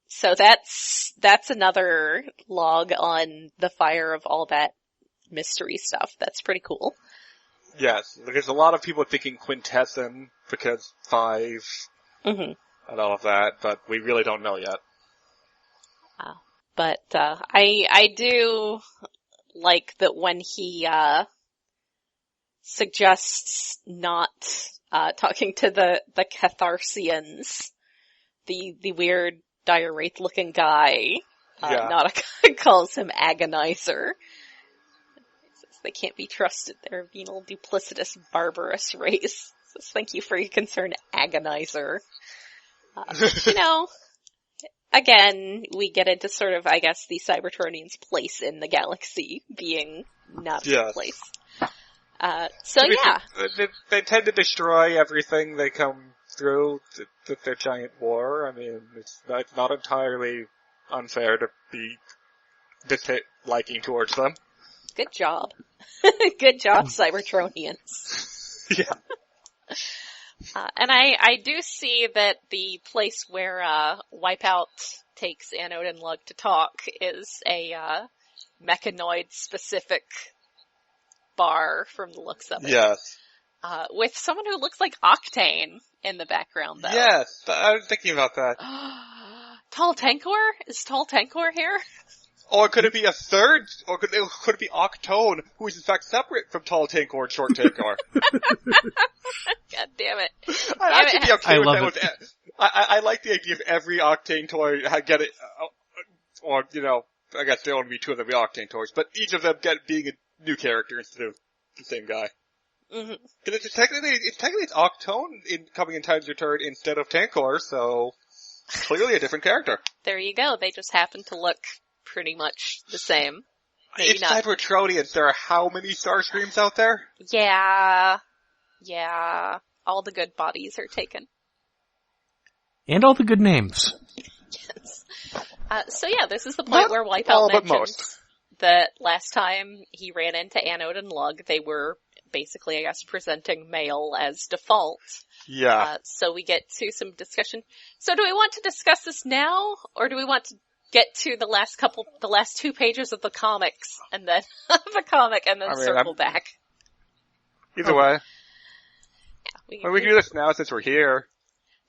So that's another log on the fire of all that mystery stuff. That's pretty cool. Yes, there's a lot of people thinking quintessence because 5 and all of that, but we really don't know yet. But I do like that when he suggests not talking to the Catharsians, the weird dire wraith-looking guy. Calls him Agonizer. They can't be trusted. They're a venal, duplicitous, barbarous race. So thank you for your concern, Agonizer. Again, we get into sort of, I guess, the Cybertronians' place in the galaxy being not a place. They tend to destroy everything they come through with their giant war. I mean, it's not entirely unfair to be liking towards them. Good job. Good job, Cybertronians. Yeah. And I do see that the place where Wipeout takes Anode and Lug to talk is a mechanoid-specific bar from the looks of it. Yes. With someone who looks like Octane in the background, though. Yes, I was thinking about that. Tall Tankor? Is Tall Tankor here? Or could it be a third, or could it be Octone, who is in fact separate from Tall Tankor and Short Tankor? God damn it. I'd actually be okay I with love that. it. I like the idea of every Octane toy get it, or, I guess there only be two of them be Octane toys, but each of them being a new character instead of the same guy. Mm-hmm. Because it's technically Octone coming in Time's Return instead of Tankor, so clearly a different character. There you go. They just happen to look pretty much the same. Maybe It's not. Cybertronians. There are how many Starscreams out there? Yeah. All the good bodies are taken. And all the good names. Yes. So yeah, this is the point where Wipeout mentioned that last time he ran into Anode and Lug, they were basically, I guess, presenting male as default. Yeah. So we get to some discussion. So do we want to discuss this now, or do we want to get to the last 2 pages of the comics, and then circle back? Either way. Yeah, we can do this now since we're here.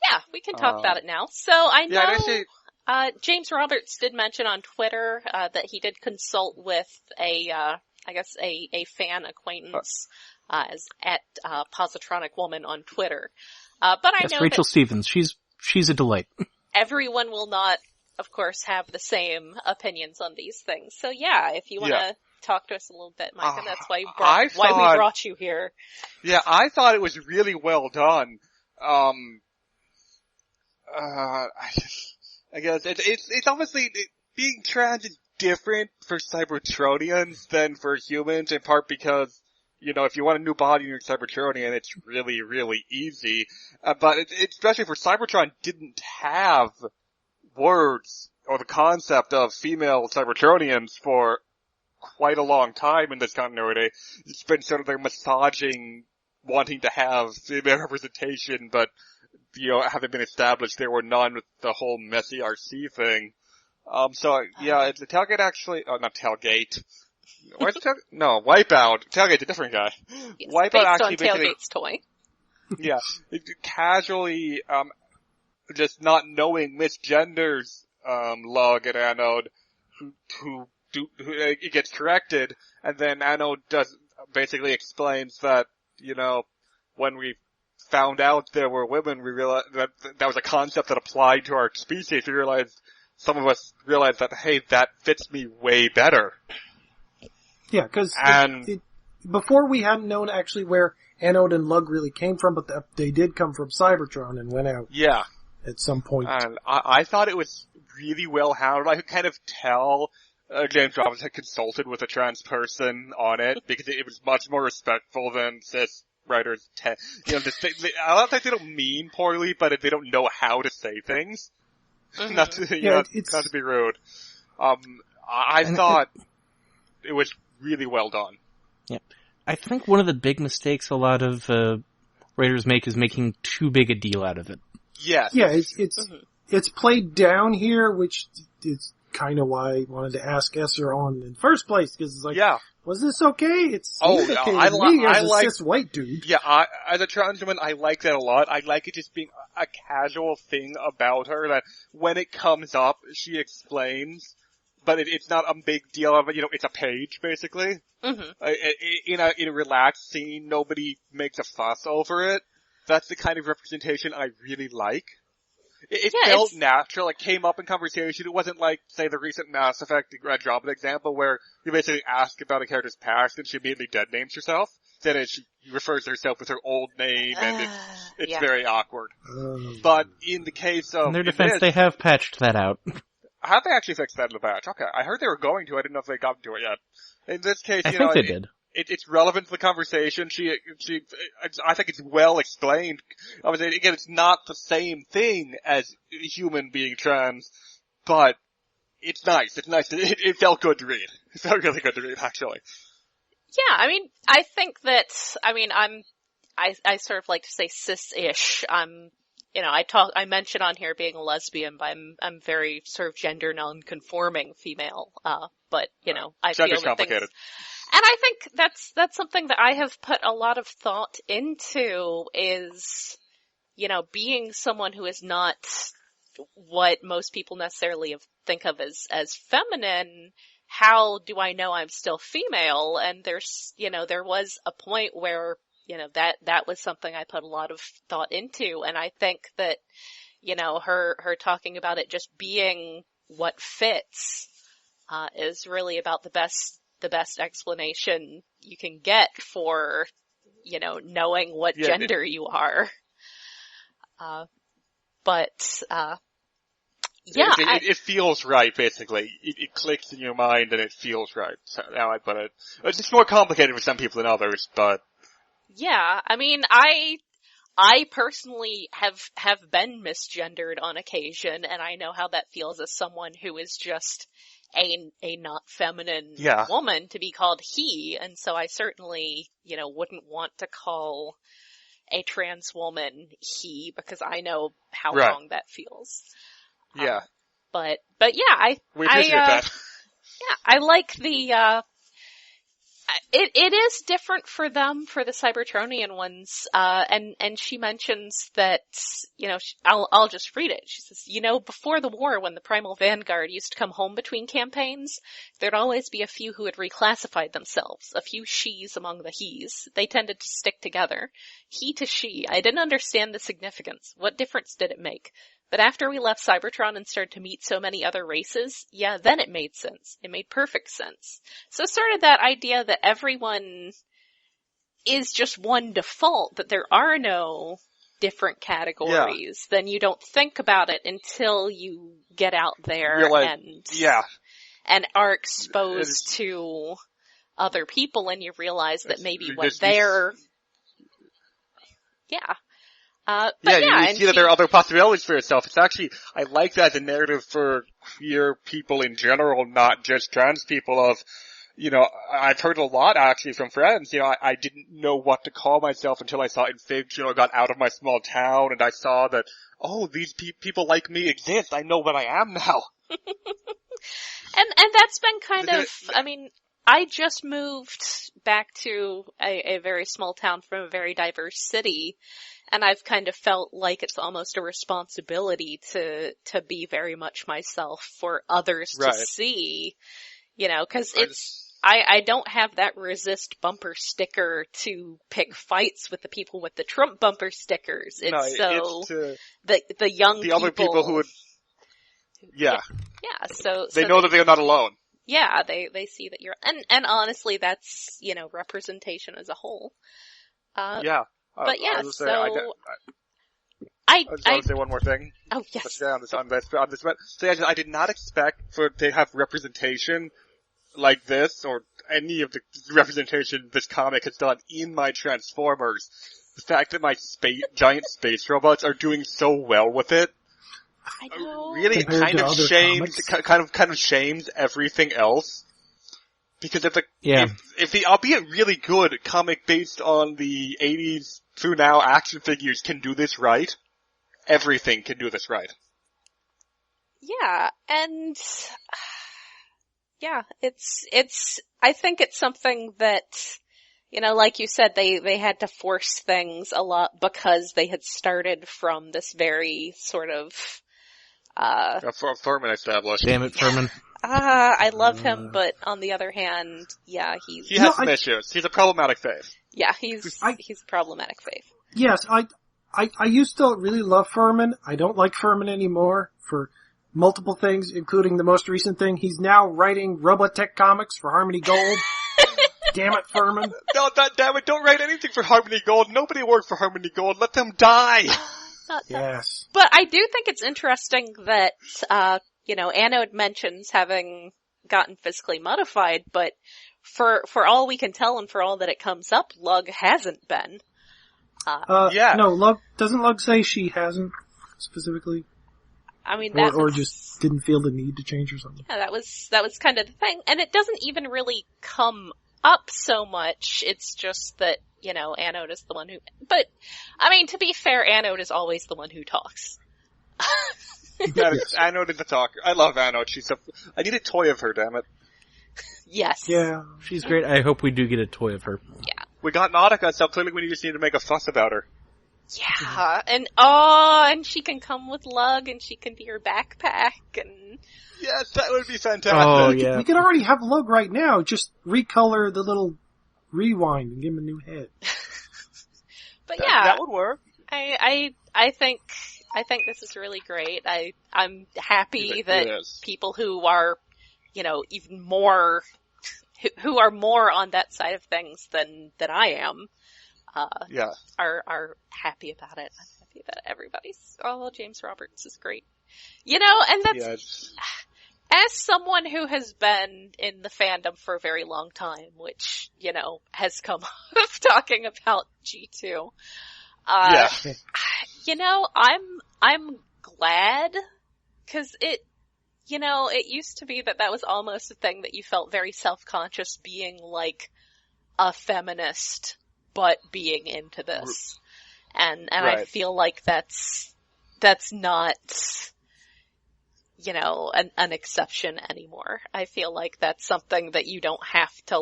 Yeah, we can talk about it now. So I know, Yeah, James Roberts did mention on Twitter, that he did consult with a fan acquaintance, as at, Positronic Woman on Twitter. But I know Rachel Stevens. She's a delight. Everyone will not, of course, have the same opinions on these things. So yeah, if you want to talk to us a little bit, Micah, that's why we brought you here. Yeah, I thought it was really well done. I guess it's obviously being trans is different for Cybertronians than for humans, in part because, if you want a new body in your Cybertronian, it's really, really easy. But especially for Cybertron didn't have words or the concept of female Cybertronians for quite a long time in this continuity. It's been sort of their massaging, wanting to have female representation, but, having been established, there were none with the whole messy RC thing. It's the Tailgate actually, not Tailgate. Where's no, Wipeout. Tailgate's a different guy. Yes, Wipeout actually based on Tailgate's toy. Yeah, casually, just not knowing misgenders, Lug and Anode, who it gets corrected, and then Anode basically explains that, when we found out there were women, we realized that was a concept that applied to our species. Some of us realized that, hey, that fits me way better. Yeah, because before we hadn't known actually where Anode and Lug really came from, but they did come from Cybertron and went out. Yeah. At some point. And I thought it was really well handled. I could kind of tell James Roberts had consulted with a trans person on it, because it was much more respectful than cis writers I don't think they don't mean poorly, but they don't know how to say things. Mm-hmm. Not to be rude. I thought it was really well done. Yeah. I think one of the big mistakes a lot of writers make is making too big a deal out of it. Yes. Yeah, it's played down here, which is kind of why I wanted to ask Esser on in the first place, because it's like, was this okay? It's okay to me as a cis white dude. Yeah, as a trans woman, I like that a lot. I like it just being a casual thing about her, that when it comes up, she explains, but it's not a big deal of it, it's a page, basically. Mm-hmm. In a relaxed scene, nobody makes a fuss over it. That's the kind of representation I really like. It felt natural. It came up in conversation. It wasn't like, say, the recent Mass Effect Andromeda example where you basically ask about a character's past and she immediately dead names herself. Then she refers to herself with her old name, and it's very awkward. But in the case of... In their defense, they have patched that out. Have they actually fixed that in the patch? Okay. I heard they were going to. I didn't know if they got to it yet. In this case, I think they did. It's relevant to the conversation. I think it's well explained. Obviously, again, it's not the same thing as a human being trans, but it's nice. It's nice. It felt good to read. It felt really good to read, actually. Yeah, I think that, I sort of like to say cis-ish. I mention on here being a lesbian, but I'm very sort of gender non-conforming female. But I feel that complicated. And I think that's something that I have put a lot of thought into is, being someone who is not what most people necessarily think of as feminine. How do I know I'm still female? And there was a point where, that was something I put a lot of thought into. And I think that, her talking about it just being what fits, is really about the best explanation you can get for, knowing what gender you are. It feels right, basically. It clicks in your mind and it feels right. So now I put it. It's just more complicated for some people than others, but. Yeah, I mean, I personally have been misgendered on occasion, and I know how that feels as someone who is just a not feminine woman to be called he, and so I certainly, wouldn't want to call a trans woman he, because I know how wrong that feels. Yeah. But yeah, we appreciate that. Yeah, I like the, it is different for them, for the Cybertronian ones, and she mentions that, I'll just read it. She says, before the war, when the Primal Vanguard used to come home between campaigns, there'd always be a few who had reclassified themselves, a few she's among the he's. They tended to stick together. He to she. I didn't understand the significance. What difference did it make? But after we left Cybertron and started to meet so many other races, then it made sense. It made perfect sense. So sort of that idea that everyone is just one default, that there are no different categories, then you don't think about it until you get out there and are exposed to other people, and you realize that maybe what they're... You see that there are other possibilities for yourself. It's actually, I like that as a narrative for queer people in general, not just trans people of, I've heard a lot actually from friends, I didn't know what to call myself until I saw in fiction or got out of my small town and I saw that, these people like me exist. I know what I am now. And that's been kind of, I just moved back to a very small town from a very diverse city, and I've kind of felt like it's almost a responsibility to be very much myself for others to see, cause I don't have that resist bumper sticker to pick fights with the people with the Trump bumper stickers. The young people. Other people who would, so they know that they're not alone. Yeah, they see that you're, and honestly, that's, representation as a whole. I just want to say one more thing. Oh, yes. On this. So I did not expect to have representation like this, or any of the representation this comic has done in my Transformers. The fact that my giant space robots are doing so well with it. I know. Really kind of shames everything else. Because if the albeit really good comic based on the 80s through now action figures can do this right, everything can do this right. Yeah, and I think it's something that, like you said, they had to force things a lot because they had started from this very sort of Furman established. Damn it, Furman. I love him, but on the other hand, he has some issues. He's a problematic faith. Yeah, he's a problematic faith. Yes, I used to really love Furman. I don't like Furman anymore for multiple things, including the most recent thing. He's now writing Robotech comics for Harmony Gold. Damn it, Furman. No, damn it, don't write anything for Harmony Gold. Nobody worked for Harmony Gold. Let them die. Yes. But I do think it's interesting that, Anode mentions having gotten physically modified, but for all we can tell and for all that it comes up, Lug hasn't been. No, doesn't Lug say she hasn't, specifically? I mean, or just didn't feel the need to change or something. Yeah, that was kind of the thing. And it doesn't even really come up so much. It's just that, Anode is the one who, but, to be fair, Anode is always the one who talks. Anode is the talker. I love Anode. I need a toy of her, damn it. Yes. Yeah. She's great. I hope we do get a toy of her. Yeah. We got Nautica, so clearly we just need to make a fuss about her. Yeah, and she can come with Lug, and she can be her backpack, and... Yes, that would be fantastic. Oh, yeah. We could already have Lug right now, just recolor the little rewind and give him a new head. But yeah. That would work. I think this is really great. I'm happy that people who are, even more, who are more on that side of things than I am, are happy about it. I'm happy that everybody's, James Roberts is great. And that's, as someone who has been in the fandom for a very long time, which, has come off talking about G2, I'm glad, cause it used to be that was almost a thing that you felt very self-conscious being like a feminist, but being into this. And right. I feel like that's not, an exception anymore. I feel like that's something that you don't have to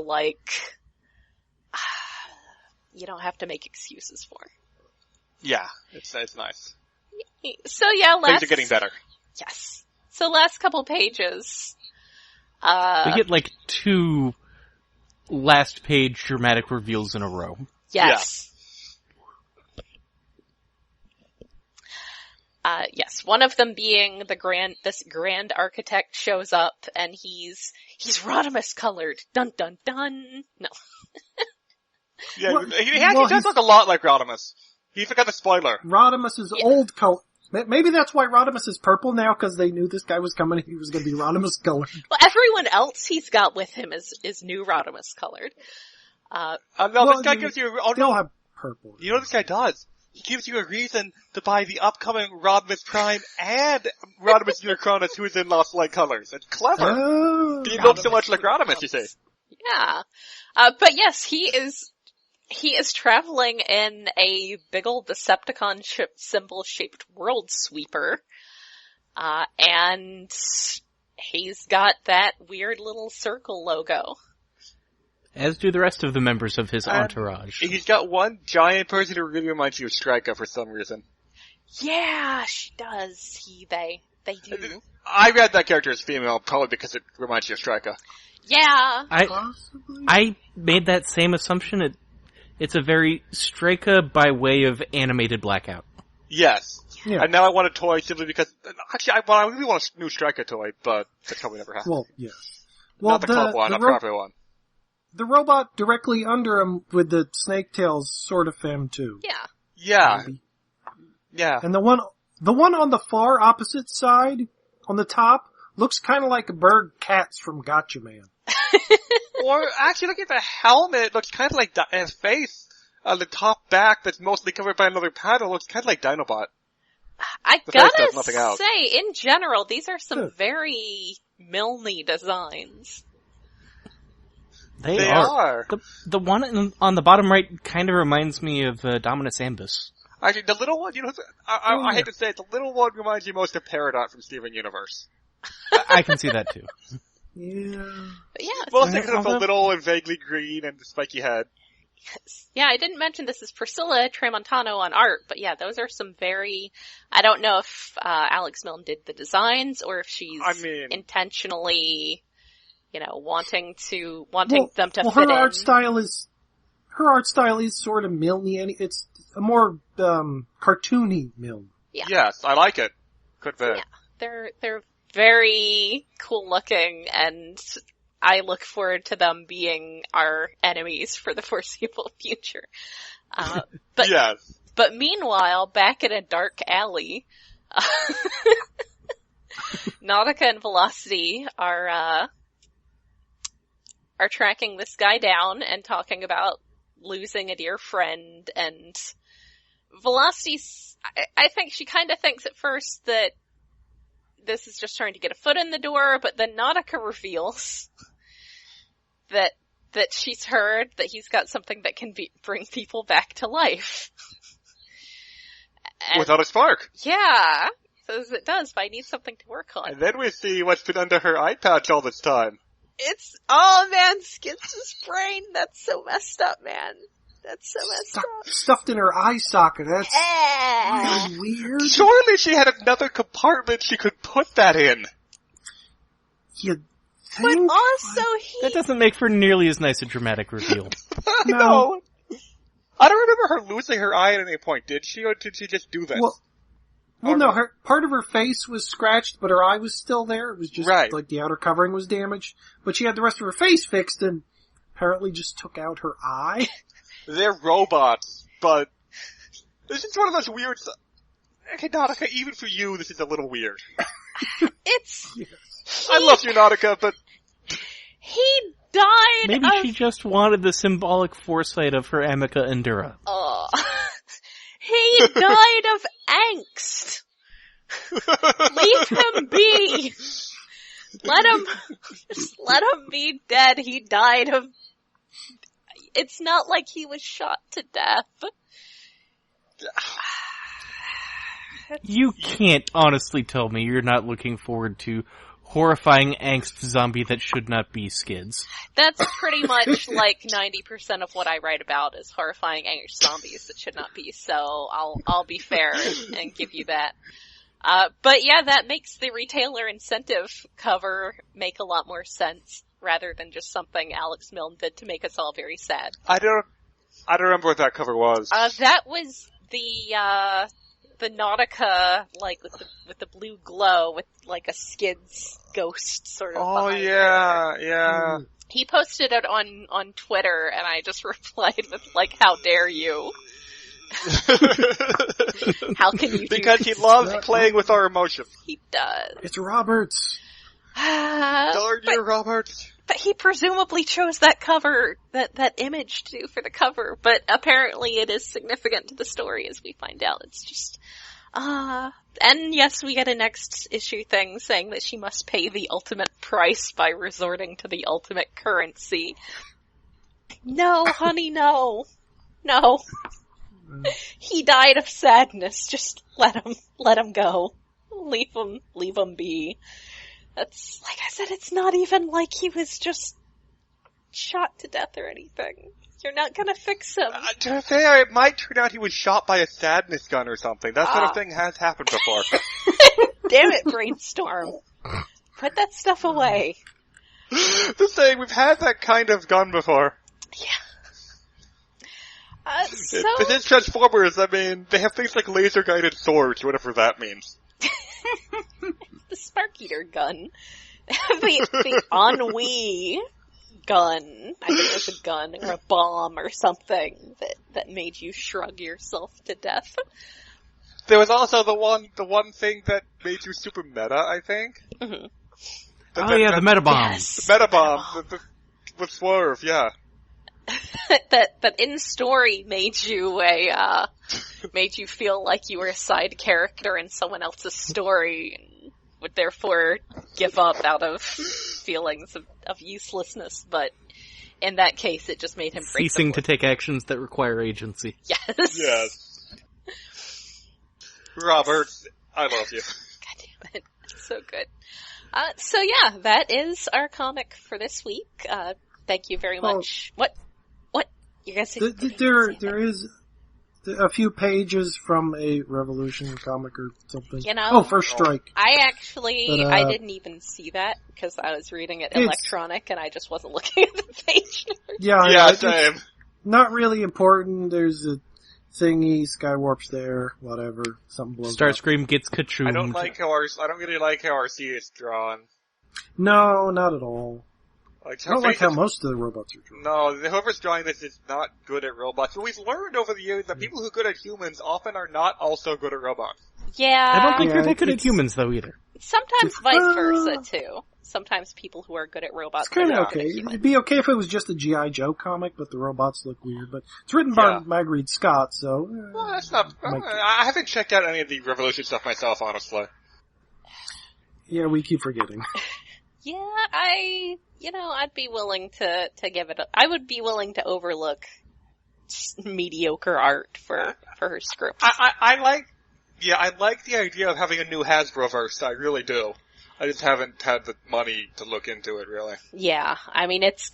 you don't have to make excuses for. Yeah, it's nice. So yeah, things are getting better. Yes. So last couple pages. We get 2 last page dramatic reveals in a row. Yes. Yeah. Yes. One of them being this grand architect shows up and he's Rodimus colored. Dun dun dun. No. Yeah, he does look a lot like Rodimus. He forgot the spoiler. Rodimus's old color. Maybe that's why Rodimus is purple now, because they knew this guy was coming and he was going to be Rodimus colored. Well, everyone else he's got with him is new Rodimus colored. This guy gives you... They all have purple. You know what this guy does? He gives you a reason to buy the upcoming Rodimus Prime and Rodimus Unicronus, who is in Lost Light colors. It's clever. Oh, he looks so much like Rodimus, you say. Yeah. But yes, he is traveling in a big old Decepticon symbol-shaped world sweeper. And he's got that weird little circle logo. As do the rest of the members of his entourage. He's got one giant person who really reminds you of Strika for some reason. Yeah, she does. They do. I read that character as female, probably because it reminds you of Strika. Yeah. I made that same assumption. It's a very Strika by way of animated Blackout. Yes. Yeah. And now I want a toy simply because... Actually, I really want a new Strika toy, but that probably never happened. Well, yes. Well, not the club one, not the proper one. The robot directly under him with the snake tails sort of femme too. Yeah. Yeah. Maybe. Yeah. And the one on the far opposite side, on the top, looks kind of like a bird Cats from Gotcha Man. Or actually, look at the helmet. It looks kind of like his face. The top back that's mostly covered by another panel looks kind of like Dinobot. I gotta say, in general, these are some very Milne designs. They are. The one on the bottom right kind of reminds me of Dominus Ambus. Actually, the little one, I hate to say it, the little one reminds you most of Peridot from Steven Universe. I can see that too. Yeah. But yeah. Mostly because of the little and vaguely green and the spiky head. Yes. Yeah, I didn't mention this is Priscilla Tramontano on art, but yeah, those are some very, I don't know if Alex Milne did the designs or if she's intentionally, wanting them to fit her in. art style is sort of Milne. It's a more cartoony Milne. Yeah. Yes, I like it. Could be. Yeah, they're very cool looking, and I look forward to them being our enemies for the foreseeable future. But yes. But meanwhile, back in a dark alley, Nautica and Velocity are tracking this guy down and talking about losing a dear friend, and Velocity's, I think she kind of thinks at first that this is just trying to get a foot in the door, but then Nautica reveals that that she's heard that he's got something that can bring people back to life. Without a spark. Yeah, says it does, but I need something to work on. And then we see what's been under her eye patch all this time. Oh man, Skids' brain, that's so messed up, man. That's so messed up. Stuffed in her eye socket, that's really weird. Surely she had another compartment she could put that in. You'd think? But also That doesn't make for nearly as nice a dramatic reveal. No. I don't remember her losing her eye at any point, did she? Or did she just do this? Well, no, part of her face was scratched, but her eye was still there. It was just like the outer covering was damaged. But she had the rest of her face fixed and apparently just took out her eye. They're robots, but this is one of those weird... Okay, Nautica, even for you, this is a little weird. I love you, Nautica, but... He died Maybe she just wanted the symbolic foresight of her Amica Endura. He died of angst. Leave him be. Let him be dead. He died of... It's not like he was shot to death. You can't honestly tell me you're not looking forward to horrifying angst zombie that should not be Skids. That's pretty much like 90% of what I write about is horrifying angst zombies that should not be, so I'll be fair and give you that. But yeah, that makes the retailer incentive cover make a lot more sense, rather than just something Alex Milne did to make us all very sad. I don't remember what that cover was. That was the Nautica, like, with the blue glow, with, like, a Skids ghost sort of behind her. Yeah. He posted it on Twitter, and I just replied with, like, how dare you? How can you Because he loves playing with our emotions. He does. It's Roberts. Darn you, Roberts. But he presumably chose that cover, that image to do for the cover, but apparently it is significant to the story as we find out. It's just, and yes, we get a next issue thing saying that she must pay the ultimate price by resorting to the ultimate currency. No, honey, no. No. He died of sadness. Just let him go. Leave him be. That's, like I said, it's not even like he was just shot to death or anything. You're not gonna fix him. To be fair, it might turn out he was shot by a sadness gun or something. That sort of thing has happened before. Damn it, Brainstorm. Put that stuff away. Just saying, we've had that kind of gun before. Yeah. It is Transformers, I mean, they have things like laser-guided swords, whatever that means. The Spark Eater gun. the ennui gun. I think it was a gun or a bomb or something that made you shrug yourself to death. There was also the one thing that made you super meta, I think. Mm-hmm. The meta bomb. Yes, the meta bomb. With Swerve, yeah. that in story made you made you feel like you were a side character in someone else's story, and would therefore give up out of feelings of uselessness. But in that case, it just made him ceasing to take actions that require agency. Yes. Yes. Robert, I love you. God damn it, it's so good. So yeah, that is our comic for this week. Thank you very much. What? You guys there is a few pages from a Revolution comic or something. You know? Oh, First Strike. I didn't even see that because I was reading it electronic and I just wasn't looking at the page. Yeah, same. Not really important. There's a thingy, Skywarp's there, whatever. Something blows up. Starscream gets ka-choomed. I don't really like how RC is drawn. No, not at all. I don't like how most of the robots are drawn. No, whoever's drawing this is not good at robots. But we've learned over the years that people who are good at humans often are not also good at robots. Yeah. I don't think they're that good at humans, though, either. Sometimes vice versa, too. Sometimes people who are good at robots it's kind of okay. It'd be okay if it was just a G.I. Joe comic, but the robots look weird. But it's written by Magritte Scott, so... well, that's not... I haven't checked out any of the Revolution stuff myself, honestly. Yeah, we keep forgetting. Yeah, I I'd be willing to give it I would be willing to overlook mediocre art for her script. I like the idea of having a new Hasbroverse, I really do. I just haven't had the money to look into it, really. Yeah, I mean, it's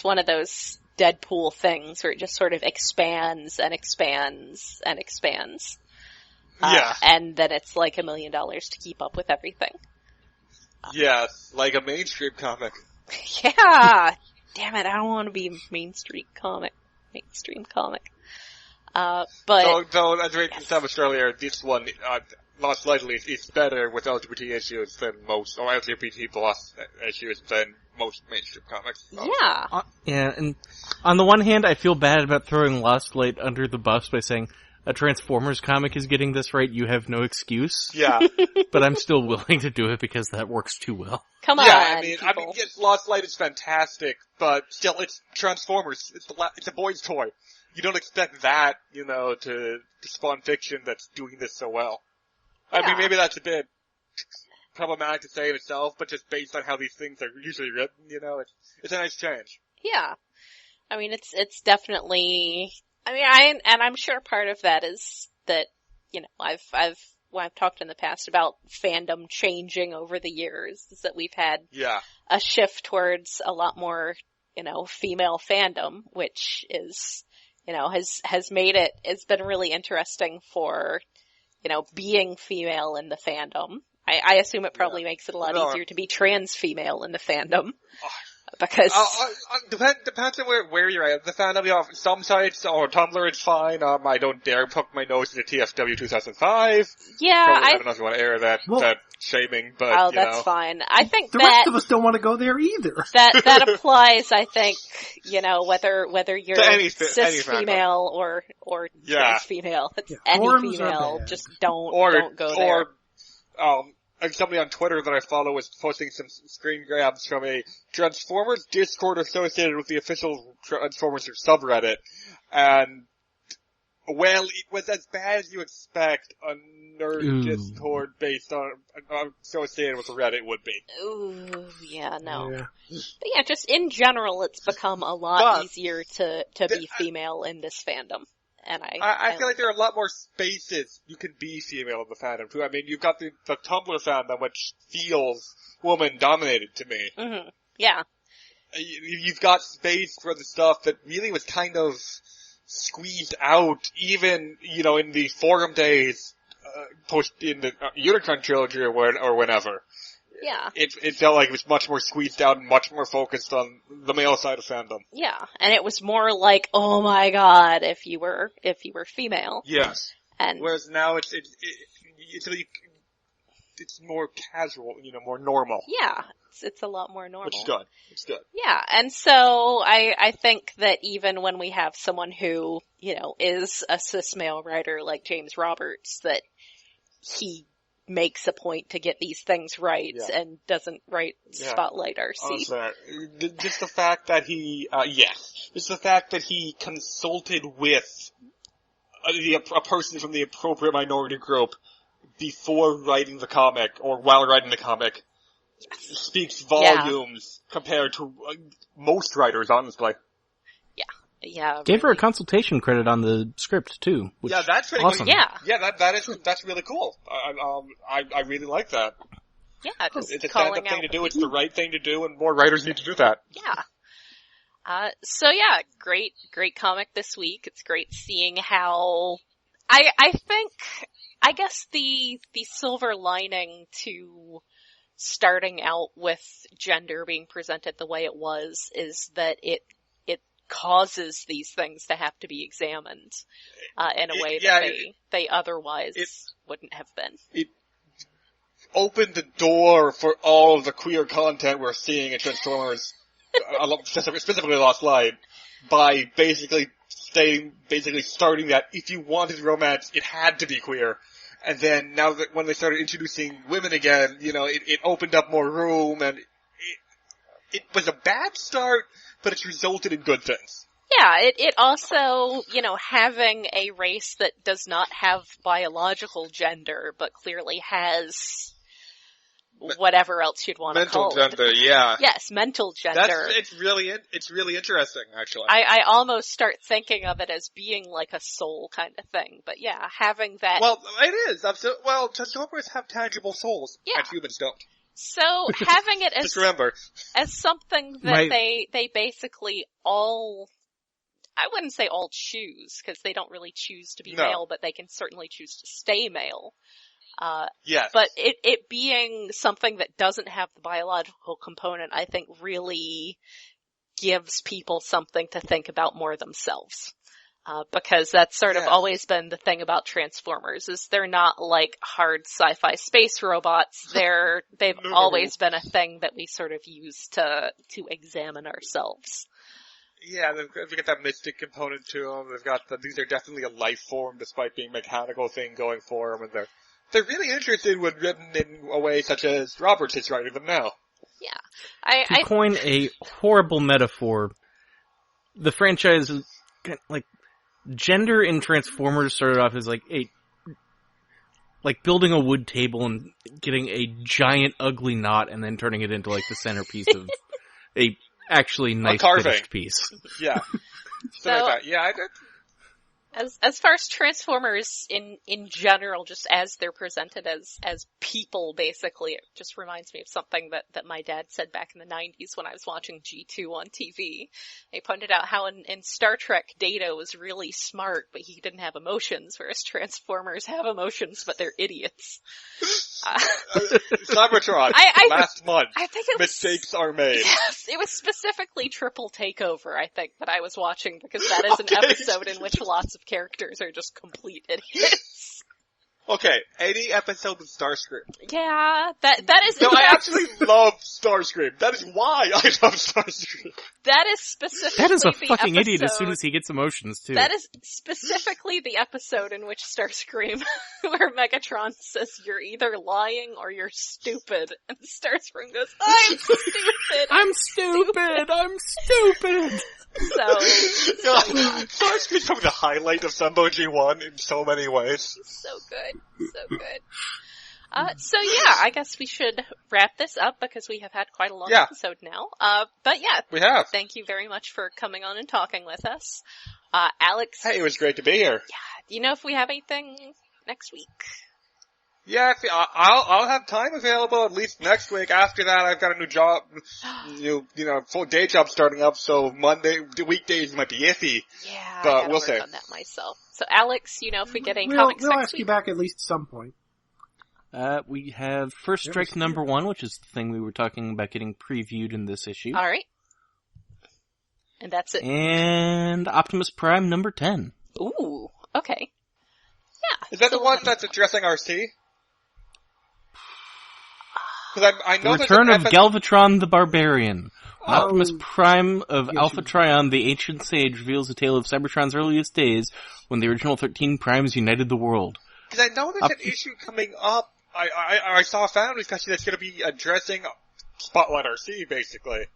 one of those Deadpool things where it just sort of expands and expands and expands. Yeah. And then it's like $1 million to keep up with everything. Yeah, like a mainstream comic. Yeah! Damn it, I don't want to be a mainstream comic. But... Though, as we established earlier, this one, Lost Light is better with LGBT issues than most, or LGBT plus issues than most mainstream comics. Yeah. Yeah, and on the one hand, I feel bad about throwing Lost Light under the bus by saying, a Transformers comic is getting this right, you have no excuse. Yeah. But I'm still willing to do it because that works too well. Come on, I mean, people. Yes, Lost Light is fantastic, but still, it's Transformers. It's a boy's toy. You don't expect that, to spawn fiction that's doing this so well. Yeah. I mean, maybe that's a bit problematic to say in itself, but just based on how these things are usually written, it's a nice change. Yeah. I mean, it's definitely, I'm sure part of that is that, I've talked in the past about fandom changing over the years, is that we've had a shift towards a lot more, female fandom, which is, has made it's been really interesting for, being female in the fandom. I assume it probably makes it a lot easier to be trans female in the fandom. Because depends on where you're at. The fandom, some sites or Tumblr, it's fine. I don't dare poke my nose into TFW 2005. Yeah, probably, I don't know if you want to air that shaming, but that's fine. I think the rest of us don't want to go there either. That applies. I think whether you're cis female or trans female, any female, just don't go there. Like somebody on Twitter that I follow was posting some screen grabs from a Transformers Discord associated with the official Transformers subreddit, and it was as bad as you expect a nerd Discord based on associated with the Reddit would be. Ooh, yeah, no. Yeah. But yeah, just in general, it's become a lot easier to be female in this fandom. And I feel like there are a lot more spaces you can be female in the fandom too. I mean, you've got the Tumblr fandom, which feels woman-dominated to me. Mm-hmm. Yeah. You've got space for the stuff that really was kind of squeezed out, even, in the forum days, post in the Unicron trilogy or whenever. Yeah. It felt like it was much more squeezed out and much more focused on the male side of fandom. Yeah. And it was more like, oh my god, if you were female. Yes. And whereas now it's more casual, more normal. Yeah. It's a lot more normal. It's good. Yeah. And so I think that even when we have someone who, is a cis male writer like James Roberts, that he makes a point to get these things right and doesn't write Spotlight RC. Just the fact that he, just the fact that he consulted with a person from the appropriate minority group before writing the comic or while writing the comic speaks volumes compared to most writers, honestly. Yeah. Gave her a consultation credit on the script too. Which that's really awesome. Cool. Yeah, that's really cool. I really like that. Yeah, it's a stand-up thing to do. It's the right thing to do, and more writers need to do that. Yeah. So yeah, great comic this week. It's great seeing how I guess the silver lining to starting out with gender being presented the way it was is that it causes these things to have to be examined in a way that they otherwise wouldn't have been. It opened the door for all of the queer content we're seeing in Transformers, specifically Lost Light, by basically starting that if you wanted romance, it had to be queer. And then now that when they started introducing women again, it opened up more room, and it was a bad start, but it's resulted in good things. Yeah, it also, having a race that does not have biological gender, but clearly has whatever else you'd want to call it. Mental gender, yeah. Yes, mental gender. It's really interesting, actually. I almost start thinking of it as being like a soul kind of thing, but yeah, having that... Well, it is, absolutely. Well, Transformers have tangible souls, and humans don't. So, having it as... Just remember. As something that they basically all... I wouldn't say all choose, because they don't really choose to be male, but they can certainly choose to stay male. Yes. But it being something that doesn't have the biological component, I think really gives people something to think about more themselves. Because that's sort of always been the thing about Transformers, is they're not like hard sci-fi space robots. They've always been a thing that we sort of use to examine ourselves. Yeah, they've got that mystic component to them. They've got these are definitely a life form, despite being a mechanical thing going for them, and they're really interested when written in a way such as Roberts is writing them now. Yeah, to coin a horrible metaphor, the franchise is like gender in Transformers started off as like building a wood table and getting a giant ugly knot, and then turning it into like the centerpiece of a actually nice finished piece. Yeah. So like that. Yeah, As far as Transformers in general, just as they're presented as people, basically, it just reminds me of something that my dad said back in the 90s when I was watching G2 on TV. He pointed out how in Star Trek, Data was really smart, but he didn't have emotions, whereas Transformers have emotions, but they're idiots. Cybertron, last month, I think mistakes are made. Yes, it was specifically Triple Takeover, I think, that I was watching, because that is an episode in which lots of characters are just complete idiots. Okay, any episode of Starscream. Yeah, that is... No, I actually love Starscream. That is why I love Starscream. That is specifically That is a fucking idiot as soon as he gets emotions, too. That is specifically the episode in which Starscream, where Megatron says, "You're either lying or you're stupid." And Starscream goes, "I'm stupid! I'm stupid! I'm stupid!" Starscream's probably the highlight of Sunbow G1 in so many ways. So good. So good. So yeah, I guess we should wrap this up because we have had quite a long episode now. But yeah. We have. Thank you very much for coming on and talking with us. Alex. Hey, it was great to be here. Yeah. Do you know if we have anything next week? Yeah, I'll have time available at least next week. After that, I've got a new job, full day job starting up, so the weekdays might be iffy. Yeah, but we'll work see. on that myself. So Alex, if we get any comics we'll next ask week. you back at least at some point. We have First Strike #1, which is the thing we were talking about getting previewed in this issue. Alright. And that's it. And Optimus Prime #10. Ooh, okay. Yeah. Is that the one that's addressing RC? I know the return of Galvatron the Barbarian. Optimus Prime of Alpha Trion, the ancient sage, reveals a tale of Cybertron's earliest days when the original 13 Primes united the world. Because I know there's an issue coming up. I saw a fan discussion that's going to be addressing Spotlight RC, basically.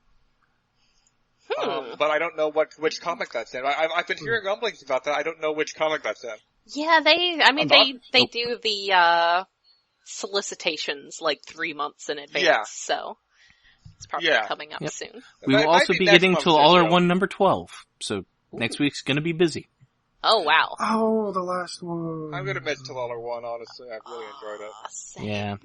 But I don't know which comic that's in. I've been hearing rumblings about that. I don't know which comic that's in. Yeah, they do the solicitations like 3 months in advance, so it's probably coming up soon. We will also be getting to All or One #12, so next week's gonna be busy. Oh, wow. Oh, the last one. I'm gonna miss Till All or One, honestly. I've really enjoyed it. Same. Yeah.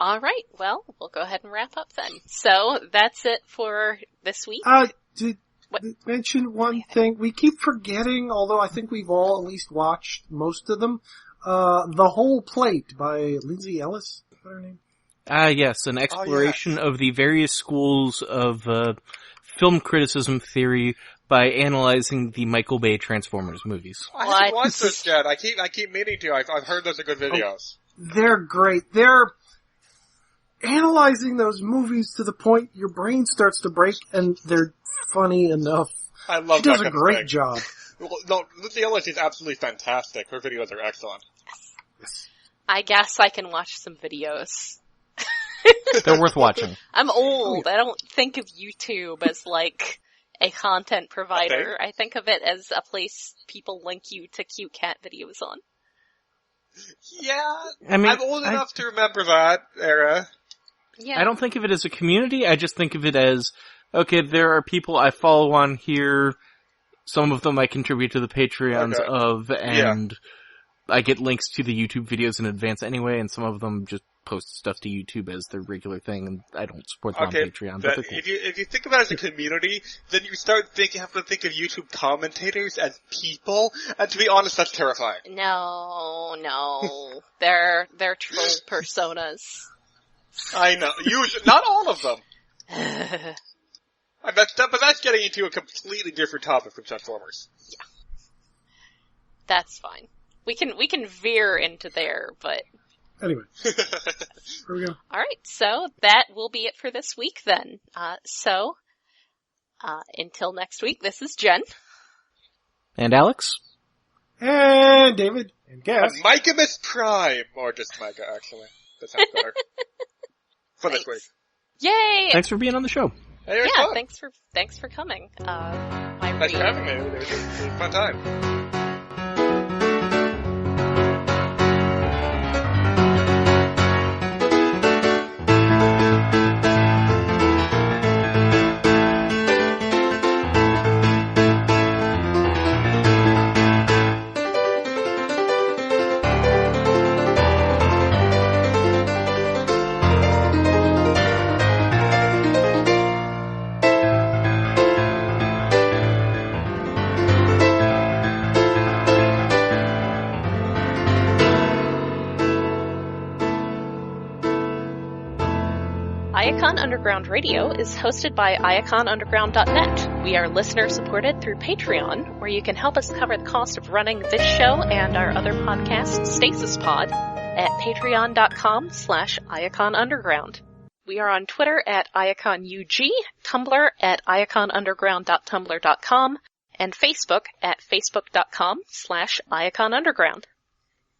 Alright, well, we'll go ahead and wrap up then. So, that's it for this week. Mention one thing. We keep forgetting, although I think we've all at least watched most of them. The Whole Plate by Lindsay Ellis. Is that her name? Yes, an exploration of the various schools of film criticism theory by analyzing the Michael Bay Transformers movies. I haven't watched this yet. I keep meaning to. I've heard those are good videos. They're great. They're analyzing those movies to the point your brain starts to break, and they're funny enough. I love She does a great job. Well, no, Lindsay Ellis is absolutely fantastic. Her videos are excellent. Yes. I guess I can watch some videos. They're worth watching. I'm old. I don't think of YouTube as like a content provider. I think of it as a place people link you to cute cat videos on. Yeah, I'm old enough to remember that era. Yeah. I don't think of it as a community, I just think of it as, okay, there are people I follow on here, some of them I contribute to the Patreons of, and I get links to the YouTube videos in advance anyway, and some of them just post stuff to YouTube as their regular thing, and I don't support them on Patreon. But cool. If you think about it as a community, then you have to think of YouTube commentators as people, and to be honest, that's terrifying. No. They're troll personas. I know. Not all of them. But that's getting into a completely different topic from Transformers. Yeah. That's fine. We can veer into there, but... Anyway. Here we go. Alright, so that will be it for this week then. Until next week, this is Jen. And Alex. And David. And Gas. And Micah Prime. Or just Micah, actually. That sounds better. For this week. Yay! Thanks for being on the show. Hey, it was fun. Thanks for coming. Thanks for having me. It was a fun time. Iacon Underground Radio is hosted by iaconunderground.net. We are listener-supported through Patreon, where you can help us cover the cost of running this show and our other podcast, Stasis Pod, at patreon.com/iaconunderground. We are on Twitter at IaconUG, Tumblr at iaconunderground.tumblr.com, and Facebook at facebook.com/IaconUnderground.